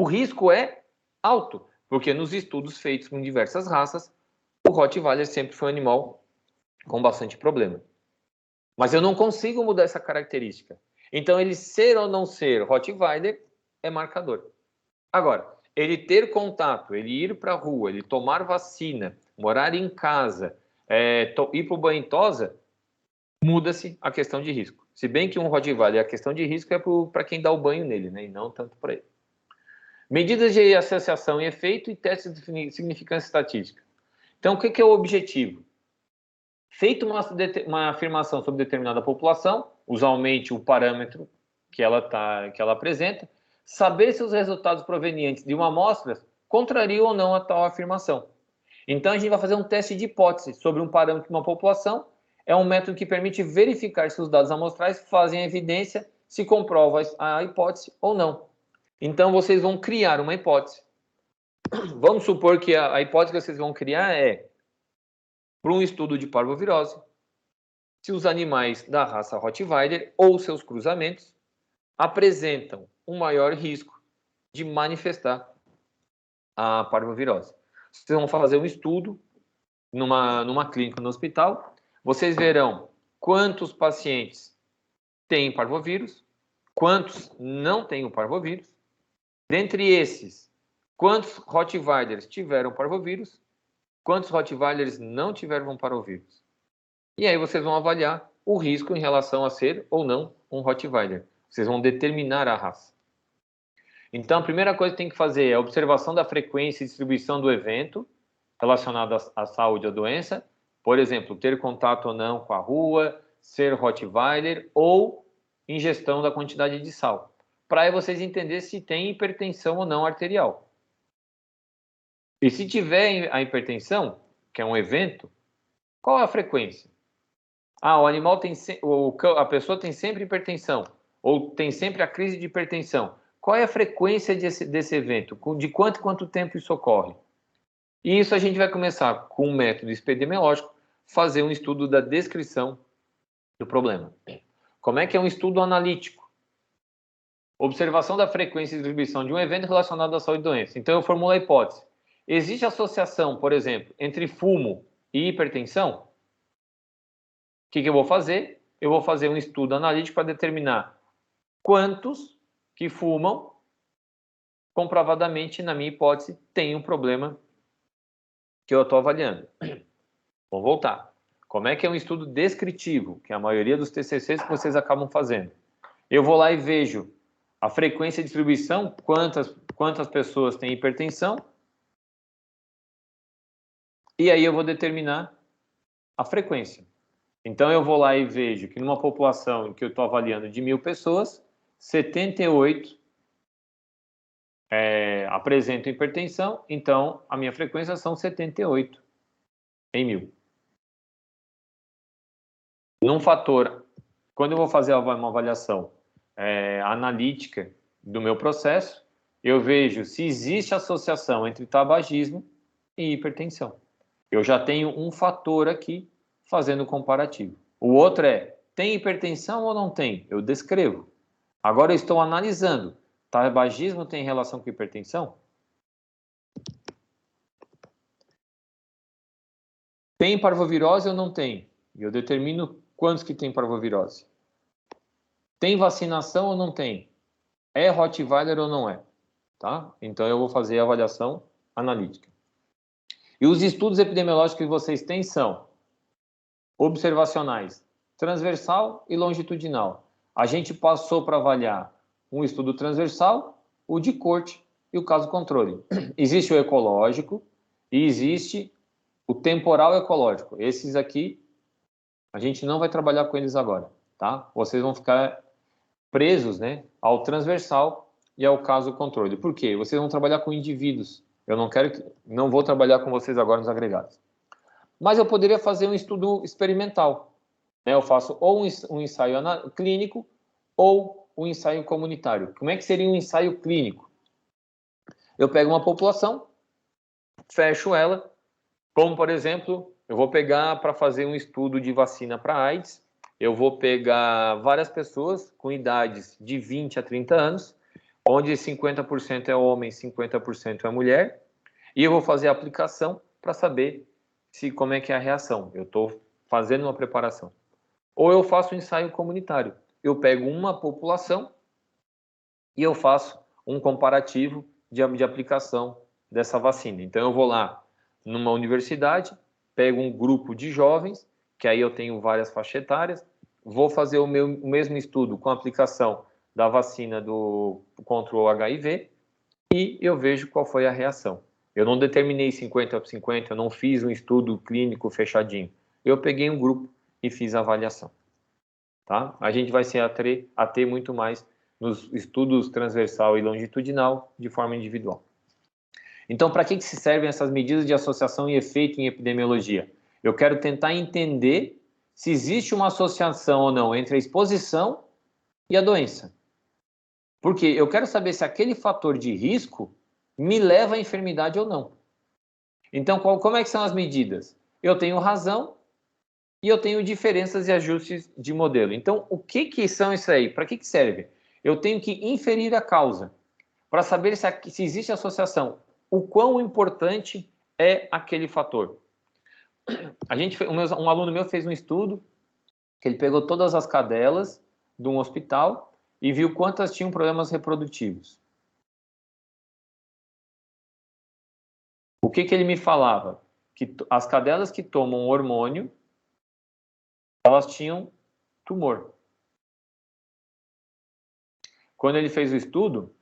O risco é alto, porque nos estudos feitos com diversas raças, o Rottweiler sempre foi um animal com bastante problema. Mas eu não consigo mudar essa característica. Então, ele ser ou não ser Rottweiler é marcador. Agora, ele ter contato, ele ir para a rua, ele tomar vacina, morar em casa, ir para o banho em tosa, muda-se a questão de risco. Se bem que um Rottweiler, a questão de risco é para quem dá o banho nele, né? E não tanto para ele. Medidas de associação e efeito e testes de significância estatística. Então, o que é o objetivo? Feito uma afirmação sobre determinada população, usualmente o parâmetro que ela apresenta, saber se os resultados provenientes de uma amostra contrariam ou não a tal afirmação. Então, a gente vai fazer um teste de hipótese sobre um parâmetro de uma população. É um método que permite verificar se os dados amostrais fazem evidência, se comprova a hipótese ou não. Então, vocês vão criar uma hipótese. Vamos supor que a hipótese que vocês vão criar é para um estudo de parvovirose, se os animais da raça Rottweiler ou seus cruzamentos apresentam um maior risco de manifestar a parvovirose. Vocês vão fazer um estudo numa clínica no hospital, vocês verão quantos pacientes têm parvovírus, quantos não têm o parvovírus. Dentre esses, quantos Rottweilers tiveram parvovírus, quantos Rottweilers não tiveram parvovírus. E aí vocês vão avaliar o risco em relação a ser ou não um Rottweiler. Vocês vão determinar a raça. Então, a primeira coisa que tem que fazer é a observação da frequência e distribuição do evento relacionado à saúde ou doença. Por exemplo, ter contato ou não com a rua, ser Rottweiler ou ingestão da quantidade de sal. Para aí vocês entenderem se tem hipertensão ou não arterial. E se tiver a hipertensão, que é um evento, qual é a frequência? O animal tem, a pessoa tem sempre hipertensão, ou tem sempre a crise de hipertensão. Qual é a frequência desse evento? De quanto em quanto tempo isso ocorre? E isso a gente vai começar com um método epidemiológico, fazer um estudo da descrição do problema. Como é que é um estudo analítico? Observação da frequência e distribuição de um evento relacionado à saúde e doença. Então eu formulo a hipótese. Existe associação, por exemplo, entre fumo e hipertensão? O que eu vou fazer? Eu vou fazer um estudo analítico para determinar quantos que fumam, comprovadamente, na minha hipótese, tem um problema que eu estou avaliando. Vamos voltar. Como é que é um estudo descritivo, que é a maioria dos TCCs que vocês acabam fazendo? Eu vou lá e vejo a frequência de distribuição, quantas pessoas têm hipertensão, e aí eu vou determinar a frequência. Então, eu vou lá e vejo que numa população que eu estou avaliando de 1.000 pessoas, 78 apresentam hipertensão, então a minha frequência são 78 em 1.000. Num fator, quando eu vou fazer uma avaliação analítica do meu processo, eu vejo se existe associação entre tabagismo e hipertensão. Eu já tenho um fator aqui fazendo o comparativo. O outro tem hipertensão ou não tem? Eu descrevo. Agora eu estou analisando. Tabagismo tem relação com hipertensão? Tem parvovirose ou não tem? Eu determino quantos que tem parvovirose. Tem vacinação ou não tem? É Rottweiler ou não é? Tá? Então eu vou fazer a avaliação analítica. E os estudos epidemiológicos que vocês têm são observacionais, transversal e longitudinal. A gente passou para avaliar um estudo transversal, o de corte e o caso controle. Existe o ecológico e existe o temporal ecológico. Esses aqui, a gente não vai trabalhar com eles agora, tá? Vocês vão ficar presos, né, ao transversal e ao caso controle. Por quê? Vocês vão trabalhar com indivíduos. Eu não vou trabalhar com vocês agora nos agregados. Mas eu poderia fazer um estudo experimental. Né? Eu faço ou um ensaio clínico ou um ensaio comunitário. Como é que seria um ensaio clínico? Eu pego uma população, fecho ela, como, por exemplo, eu vou pegar para fazer um estudo de vacina para AIDS, eu vou pegar várias pessoas com idades de 20 a 30 anos, onde 50% é homem, 50% é mulher, e eu vou fazer a aplicação para saber como é que é a reação. Eu estou fazendo uma preparação. Ou eu faço um ensaio comunitário. Eu pego uma população e eu faço um comparativo de aplicação dessa vacina. Então, eu vou lá numa universidade, pego um grupo de jovens, que aí eu tenho várias faixas etárias, vou fazer o mesmo estudo com a aplicação da vacina contra o HIV e eu vejo qual foi a reação. Eu não determinei 50/50, eu não fiz um estudo clínico fechadinho. Eu peguei um grupo e fiz a avaliação. Tá? A gente vai se ater muito mais nos estudos transversal e longitudinal de forma individual. Então, para que se servem essas medidas de associação e efeito em epidemiologia? Eu quero tentar entender se existe uma associação ou não entre a exposição e a doença. Porque eu quero saber se aquele fator de risco me leva à enfermidade ou não. Então, como é que são as medidas? Eu tenho razão e eu tenho diferenças e ajustes de modelo. Então, o que são isso aí? Para que serve? Eu tenho que inferir a causa para saber se existe associação. O quão importante é aquele fator. Um aluno meu fez um estudo que ele pegou todas as cadelas de um hospital e viu quantas tinham problemas reprodutivos. O que ele me falava? Que as cadelas que tomam hormônio, elas tinham tumor. Quando ele fez o estudo,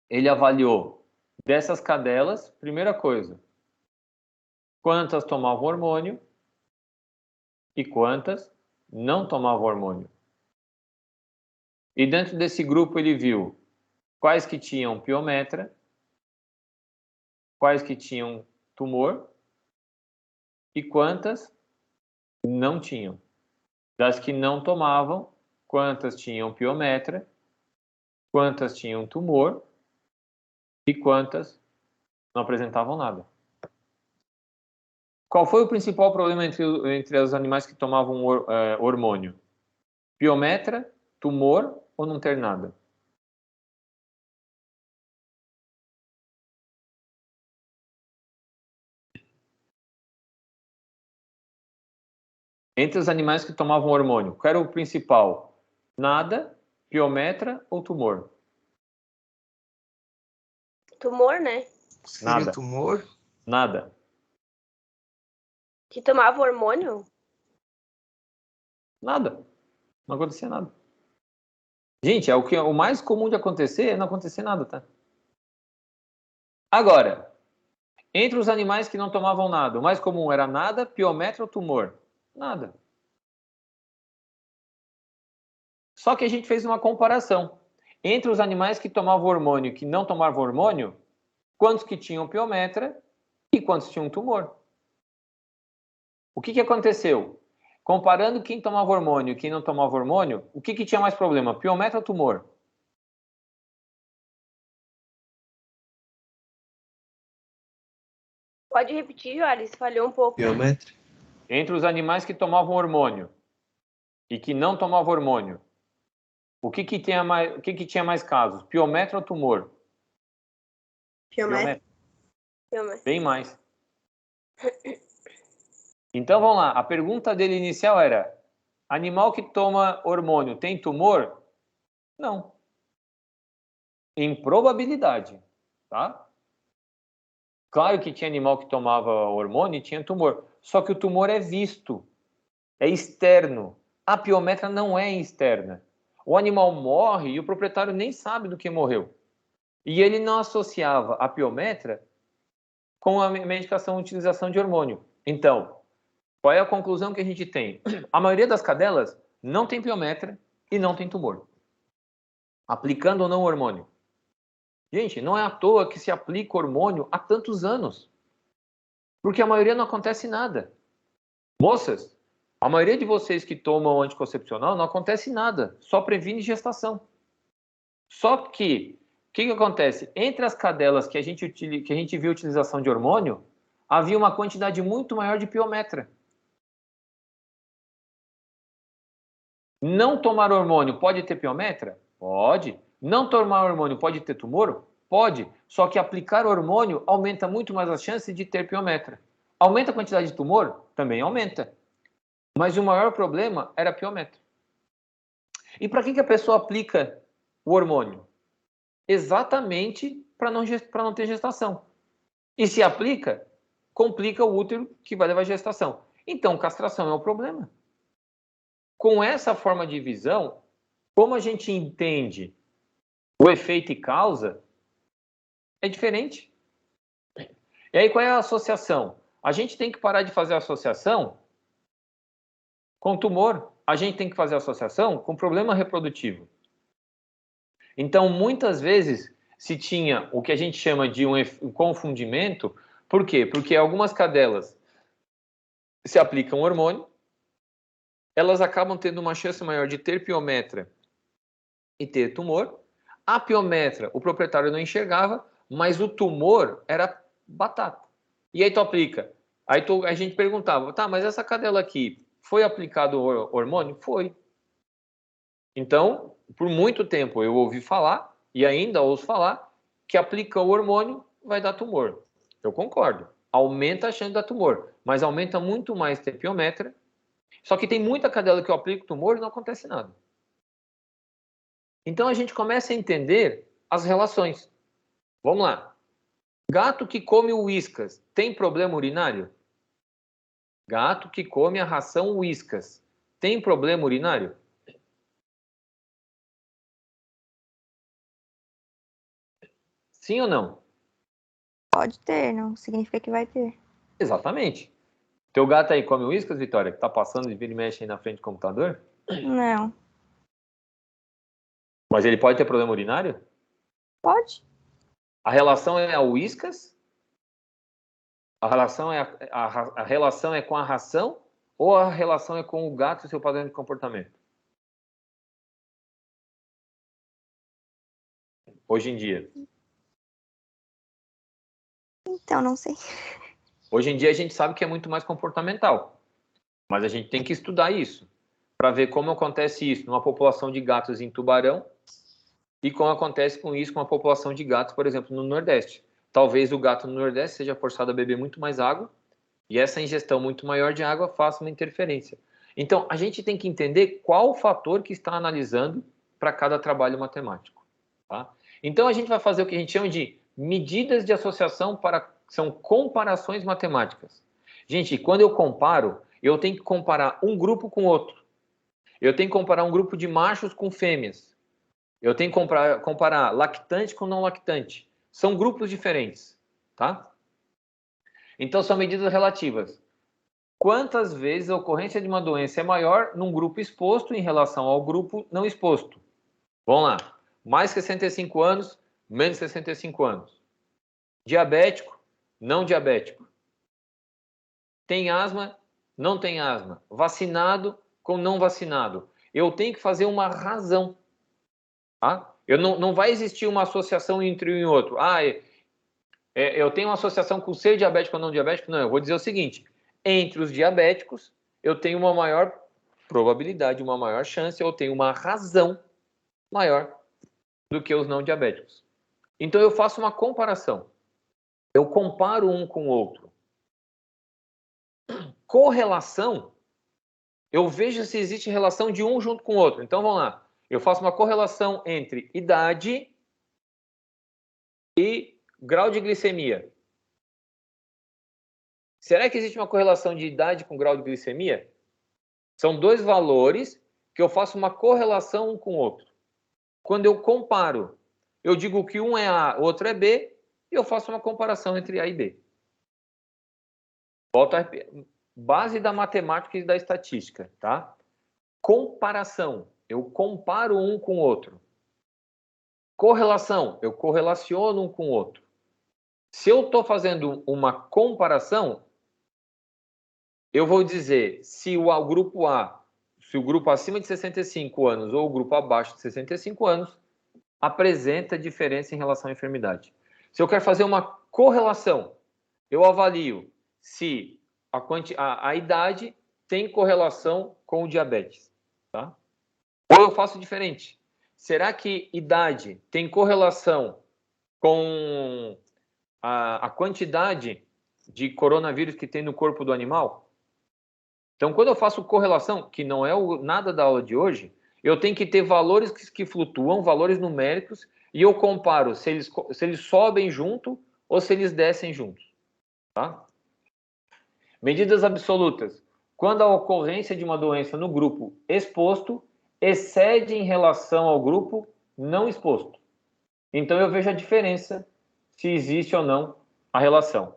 ele avaliou dessas cadelas, primeira coisa, quantas tomavam hormônio e quantas não tomavam hormônio. E dentro desse grupo ele viu quais que tinham piometra, quais que tinham tumor e quantas não tinham. Das que não tomavam, quantas tinham piometra, quantas tinham tumor e quantas não apresentavam nada. Qual foi o principal problema entre os animais que tomavam hormônio? Piometra, tumor ou não ter nada? Entre os animais que tomavam hormônio, qual era o principal? Nada, piometra ou tumor? Tumor, né? Seria Nada. tumor? Nada. Que tomava hormônio? Nada. Não acontecia nada. Gente, o mais comum de acontecer é não acontecer nada, tá? Agora, entre os animais que não tomavam nada, o mais comum era nada, piometra ou tumor? Nada. Só que a gente fez uma comparação. Entre os animais que tomavam hormônio e que não tomavam hormônio, quantos que tinham piometra e quantos tinham tumor? O que aconteceu? Comparando quem tomava hormônio e quem não tomava hormônio, o que tinha mais problema, piometra ou tumor? Pode repetir, Joares? Falhou um pouco. Biométrico? Entre os animais que tomavam hormônio e que não tomavam hormônio, o que tinha mais casos, piometra ou tumor? Piometra. Bem mais. Então vamos lá, a pergunta dele inicial era: animal que toma hormônio tem tumor? Não. Em probabilidade, tá? Claro que tinha animal que tomava hormônio e tinha tumor, só que o tumor é visto, é externo. A piometra não é externa. O animal morre e o proprietário nem sabe do que morreu. E ele não associava a piometra com a medicação de utilização de hormônio. Então, qual é a conclusão que a gente tem? A maioria das cadelas não tem piometra e não tem tumor. Aplicando ou não hormônio. Gente, não é à toa que se aplica hormônio há tantos anos. Porque a maioria não acontece nada. Moças, a maioria de vocês que tomam anticoncepcional não acontece nada. Só previne gestação. Só que, o que acontece? Entre as cadelas que a gente viu a utilização de hormônio, havia uma quantidade muito maior de piometra. Não tomar hormônio pode ter piometra? Pode. Não tomar hormônio pode ter tumor? Pode. Só que aplicar hormônio aumenta muito mais as chances de ter piometra. Aumenta a quantidade de tumor? Também aumenta. Mas o maior problema era a piometra. E para que a pessoa aplica o hormônio? Exatamente para não ter gestação. E se aplica, complica o útero que vai levar à gestação. Então, castração é o problema. Com essa forma de visão, como a gente entende o efeito e causa, é diferente. E aí, qual é a associação? A gente tem que parar de fazer associação com tumor. A gente tem que fazer associação com problema reprodutivo. Então, muitas vezes, se tinha o que a gente chama de um confundimento. Por quê? Porque algumas cadelas se aplicam hormônio, elas acabam tendo uma chance maior de ter piometra e ter tumor. A piometra, o proprietário não enxergava, mas o tumor era batata. E aí tu aplica. A gente perguntava, tá, mas essa cadela aqui, foi aplicado o hormônio? Foi. Então, por muito tempo eu ouvi falar, e ainda ouço falar, que aplicar o hormônio vai dar tumor. Eu concordo. Aumenta a chance de dar tumor, mas aumenta muito mais ter piometra. Só que tem muita cadela que eu aplico tumor e não acontece nada. Então a gente começa a entender as relações. Vamos lá. Gato que come Whiskas tem problema urinário? Gato que come a ração Whiskas tem problema urinário? Sim ou não? Pode ter, não significa que vai ter. Exatamente. Teu gato aí come Whiskas, Vitória, que tá passando de vira e mexe aí na frente do computador? Não. Mas ele pode ter problema urinário? Pode? A relação é a Whiskas? A relação é, a relação é com a ração? Ou a relação é com o gato e seu padrão de comportamento? Hoje em dia. Então, não sei. Hoje em dia a gente sabe que é muito mais comportamental. Mas a gente tem que estudar isso. Para ver como acontece isso numa população de gatos em Tubarão e como acontece com isso com a população de gatos, por exemplo, no Nordeste. Talvez o gato no Nordeste seja forçado a beber muito mais água e essa ingestão muito maior de água faça uma interferência. Então, a gente tem que entender qual o fator que está analisando para cada trabalho matemático. Tá? Então, a gente vai fazer o que a gente chama de medidas de associação são comparações matemáticas. Gente, quando eu comparo, eu tenho que comparar um grupo com outro. Eu tenho que comparar um grupo de machos com fêmeas. Eu tenho que comparar lactante com não lactante. São grupos diferentes, tá? Então, são medidas relativas. Quantas vezes a ocorrência de uma doença é maior num grupo exposto em relação ao grupo não exposto? Vamos lá. Mais 65 anos, menos 65 anos. Diabético, não diabético. Tem asma, não tem asma. Vacinado com não vacinado. Eu tenho que fazer uma razão. Tá? Não vai existir uma associação entre um e outro. Eu tenho uma associação com ser diabético ou não diabético? Não, eu vou dizer o seguinte. Entre os diabéticos, eu tenho uma maior probabilidade, uma maior chance, eu tenho uma razão maior do que os não diabéticos. Então, eu faço uma comparação. Eu comparo um com o outro. Correlação, eu vejo se existe relação de um junto com o outro. Então, vamos lá. Eu faço uma correlação entre idade e grau de glicemia. Será que existe uma correlação de idade com grau de glicemia? São dois valores que eu faço uma correlação um com o outro. Quando eu comparo, eu digo que um é A, o outro é B, e eu faço uma comparação entre A e B. Volto a repetir. Base da matemática e da estatística, tá? Comparação, eu comparo um com o outro. Correlação, eu correlaciono um com o outro. Se eu estou fazendo uma comparação, eu vou dizer se o grupo A, se o grupo acima de 65 anos ou o grupo abaixo de 65 anos apresenta diferença em relação à enfermidade. Se eu quero fazer uma correlação, eu avalio se a idade tem correlação com o diabetes. Tá? Ou eu faço diferente. Será que idade tem correlação com a quantidade de coronavírus que tem no corpo do animal? Então, quando eu faço correlação, que não é nada da aula de hoje, eu tenho que ter valores que flutuam, valores numéricos, e eu comparo se eles sobem junto ou se eles descem juntos. Tá? Medidas absolutas. Quando a ocorrência de uma doença no grupo exposto excede em relação ao grupo não exposto. Então, eu vejo a diferença se existe ou não a relação.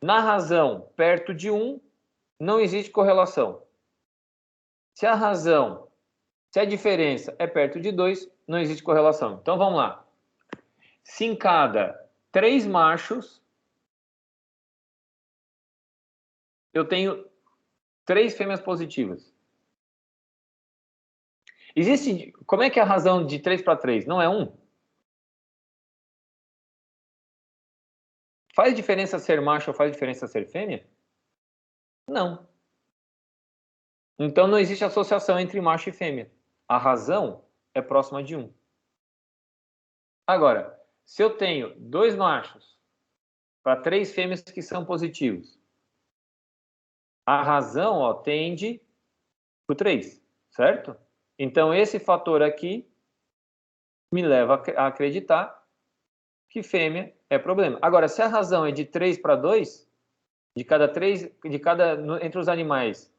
Na razão, perto de 1, não existe correlação. Se a diferença é perto de 2, não existe correlação. Então, vamos lá. Se em cada 3 machos, eu tenho 3 fêmeas positivas. Como é que é a razão de 3 para 3? Não é 1? Faz diferença ser macho ou faz diferença ser fêmea? Não. Então não existe associação entre macho e fêmea. A razão é próxima de 1. Agora, se eu tenho 2 machos para 3 fêmeas que são positivos, a razão, ó, tende para o 3, certo? Então esse fator aqui me leva a acreditar que fêmea é problema. Agora, se a razão é de 3 para 2, entre os animais,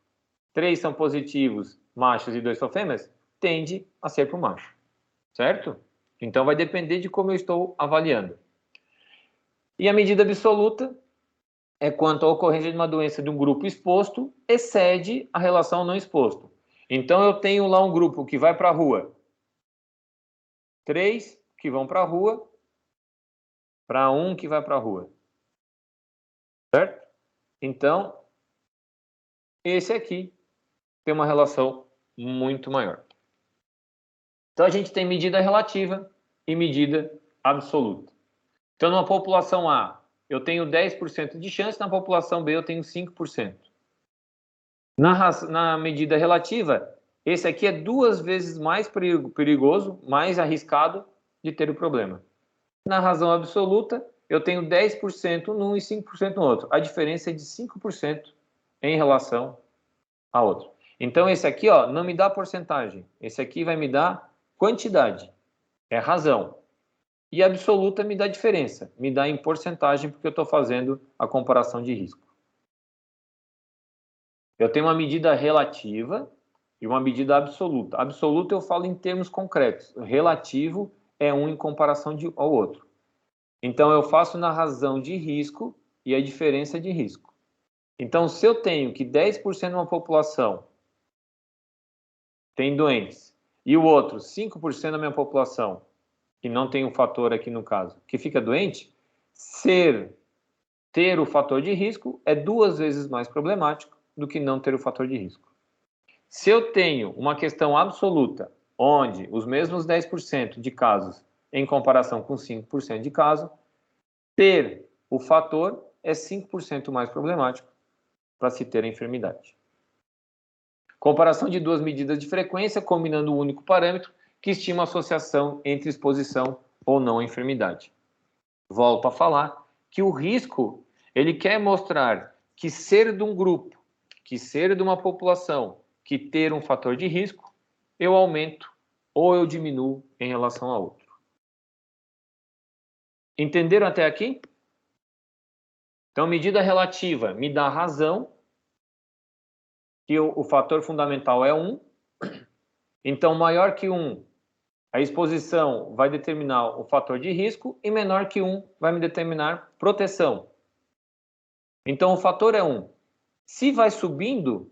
3 são positivos, machos, e 2 são fêmeas, tende a ser para o macho, certo? Então vai depender de como eu estou avaliando. E a medida absoluta é quanto a ocorrência de uma doença de um grupo exposto excede a relação não exposto. Então eu tenho lá um grupo que vai para a rua, 3 que vão para a rua, para 1 que vai para a rua, certo? Então, esse aqui tem uma relação muito maior. Então, a gente tem medida relativa e medida absoluta. Então, numa população A, eu tenho 10% de chance, na população B eu tenho 5%. Na medida relativa, esse aqui é 2 vezes mais perigoso, mais arriscado de ter o problema. Na razão absoluta, eu tenho 10% num e 5% no outro. A diferença é de 5% em relação a outro. Então, esse aqui, ó, não me dá porcentagem. Esse aqui vai me dar quantidade. É razão. E absoluta me dá diferença. Me dá em porcentagem, porque eu estou fazendo a comparação de risco. Eu tenho uma medida relativa e uma medida absoluta. Absoluta eu falo em termos concretos. O relativo é um em comparação ao outro. Então, eu faço na razão de risco e a diferença de risco. Então, se eu tenho que 10% de uma população tem doentes e o outro, 5% da minha população, que não tem um fator aqui no caso, que fica doente, ter o fator de risco é 2 vezes mais problemático do que não ter o fator de risco. Se eu tenho uma questão absoluta, onde os mesmos 10% de casos em comparação com 5% de casos, ter o fator é 5% mais problemático para se ter a enfermidade. Comparação de 2 medidas de frequência, combinando um único parâmetro que estima a associação entre exposição ou não à enfermidade. Volto a falar que o risco, ele quer mostrar que ser de um grupo, que ser de uma população, que ter um fator de risco, eu aumento ou eu diminuo em relação a outro. Entenderam até aqui? Então, medida relativa me dá razão, que o fator fundamental é 1. Então, maior que 1, a exposição vai determinar o fator de risco, e menor que 1 vai me determinar proteção. Então, o fator é 1. Se vai subindo,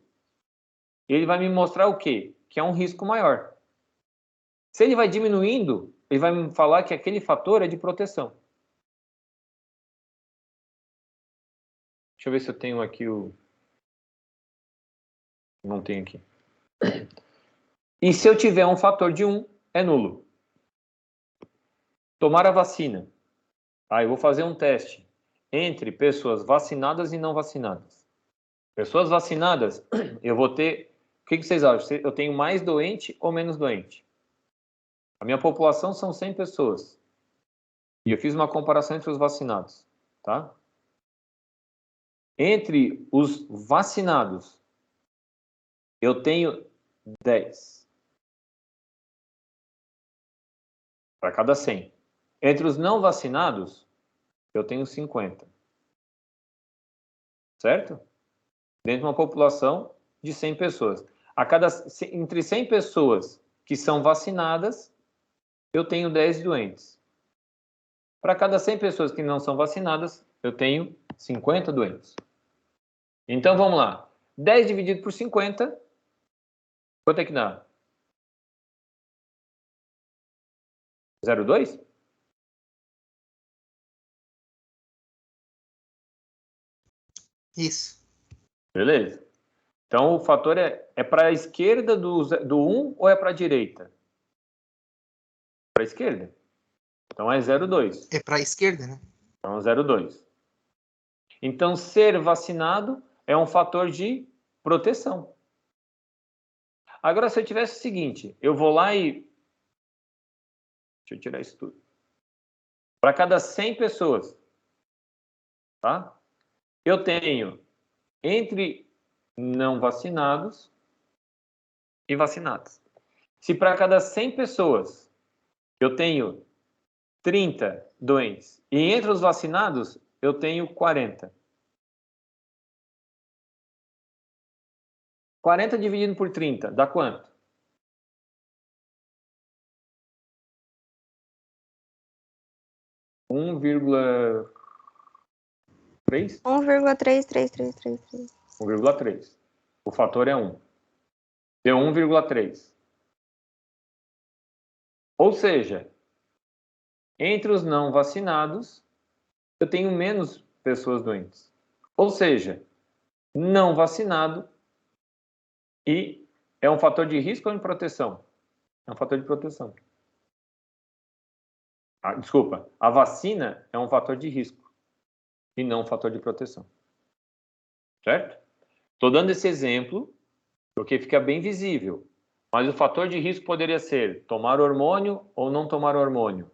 ele vai me mostrar o quê? Que é um risco maior. Se ele vai diminuindo, ele vai me falar que aquele fator é de proteção. Deixa eu ver se eu tenho aqui o... Não tenho aqui. E se eu tiver um fator de 1, é nulo. Tomar a vacina. Eu vou fazer um teste entre pessoas vacinadas e não vacinadas. Pessoas vacinadas, eu vou ter... O que vocês acham? Eu tenho mais doente ou menos doente? A minha população são 100 pessoas. E eu fiz uma comparação entre os vacinados, tá? Entre os vacinados, eu tenho 10 para cada 100. Entre os não vacinados, eu tenho 50. Certo? Dentro de uma população de 100 pessoas. Entre 100 pessoas que são vacinadas, eu tenho 10 doentes. Para cada 100 pessoas que não são vacinadas, eu tenho 50 doentes. Então, vamos lá. 10 dividido por 50, quanto é que dá? 0,2? Isso. Beleza. Então, o fator é para a esquerda do 1 ou é para a direita? Para a esquerda. Então, é 0,2. É para a esquerda, né? Então, 0,2. Então, ser vacinado é um fator de proteção. Agora, se eu tivesse o seguinte, eu vou lá e... Deixa eu tirar isso tudo. Para cada 100 pessoas, tá? Eu tenho entre não vacinados e vacinados. Se para cada 100 pessoas eu tenho 30 doentes e entre os vacinados eu tenho 40. 40 dividido por 30 dá quanto? 1,3? 1,33333. 1,3. O fator é 1. Deu 1,3. Ou seja, entre os não vacinados, eu tenho menos pessoas doentes. Ou seja, não vacinado e é um fator de risco ou de proteção? É um fator de proteção. Desculpa, a vacina é um fator de risco e não um fator de proteção. Certo? Estou dando esse exemplo porque fica bem visível. Mas o fator de risco poderia ser tomar hormônio ou não tomar hormônio.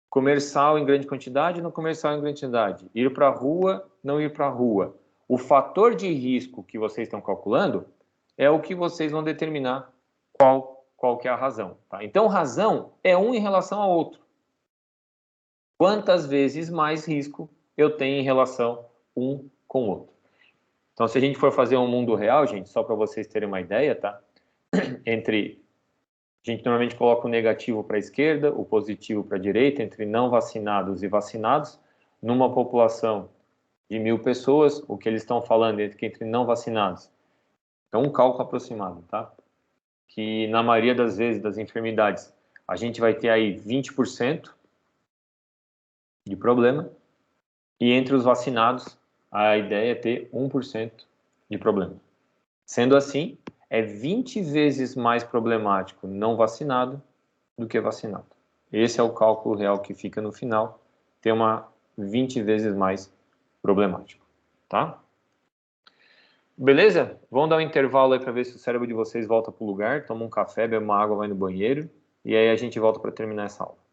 Comer sal em grande quantidade ou não comer sal em grande quantidade. Ir para a rua, não ir para a rua. O fator de risco que vocês estão calculando é o que vocês vão determinar qual que é a razão. Tá? Então, razão é um em relação ao outro. Quantas vezes mais risco eu tenho em relação um com o outro. Então, se a gente for fazer um mundo real, gente, só para vocês terem uma ideia, tá? A gente normalmente coloca o negativo para a esquerda, o positivo para a direita, entre não vacinados e vacinados. Numa população de 1.000 pessoas, o que eles estão falando entre não vacinados. É um cálculo aproximado, tá? Que na maioria das vezes das enfermidades, a gente vai ter aí 20% de problema. E entre os vacinados, a ideia é ter 1% de problema. Sendo assim, é 20 vezes mais problemático não vacinado do que vacinado. Esse é o cálculo real que fica no final, tem uma 20 vezes mais problemático, tá? Beleza? Vamos dar um intervalo aí para ver se o cérebro de vocês volta para o lugar, toma um café, bebe uma água, vai no banheiro, e aí a gente volta para terminar essa aula.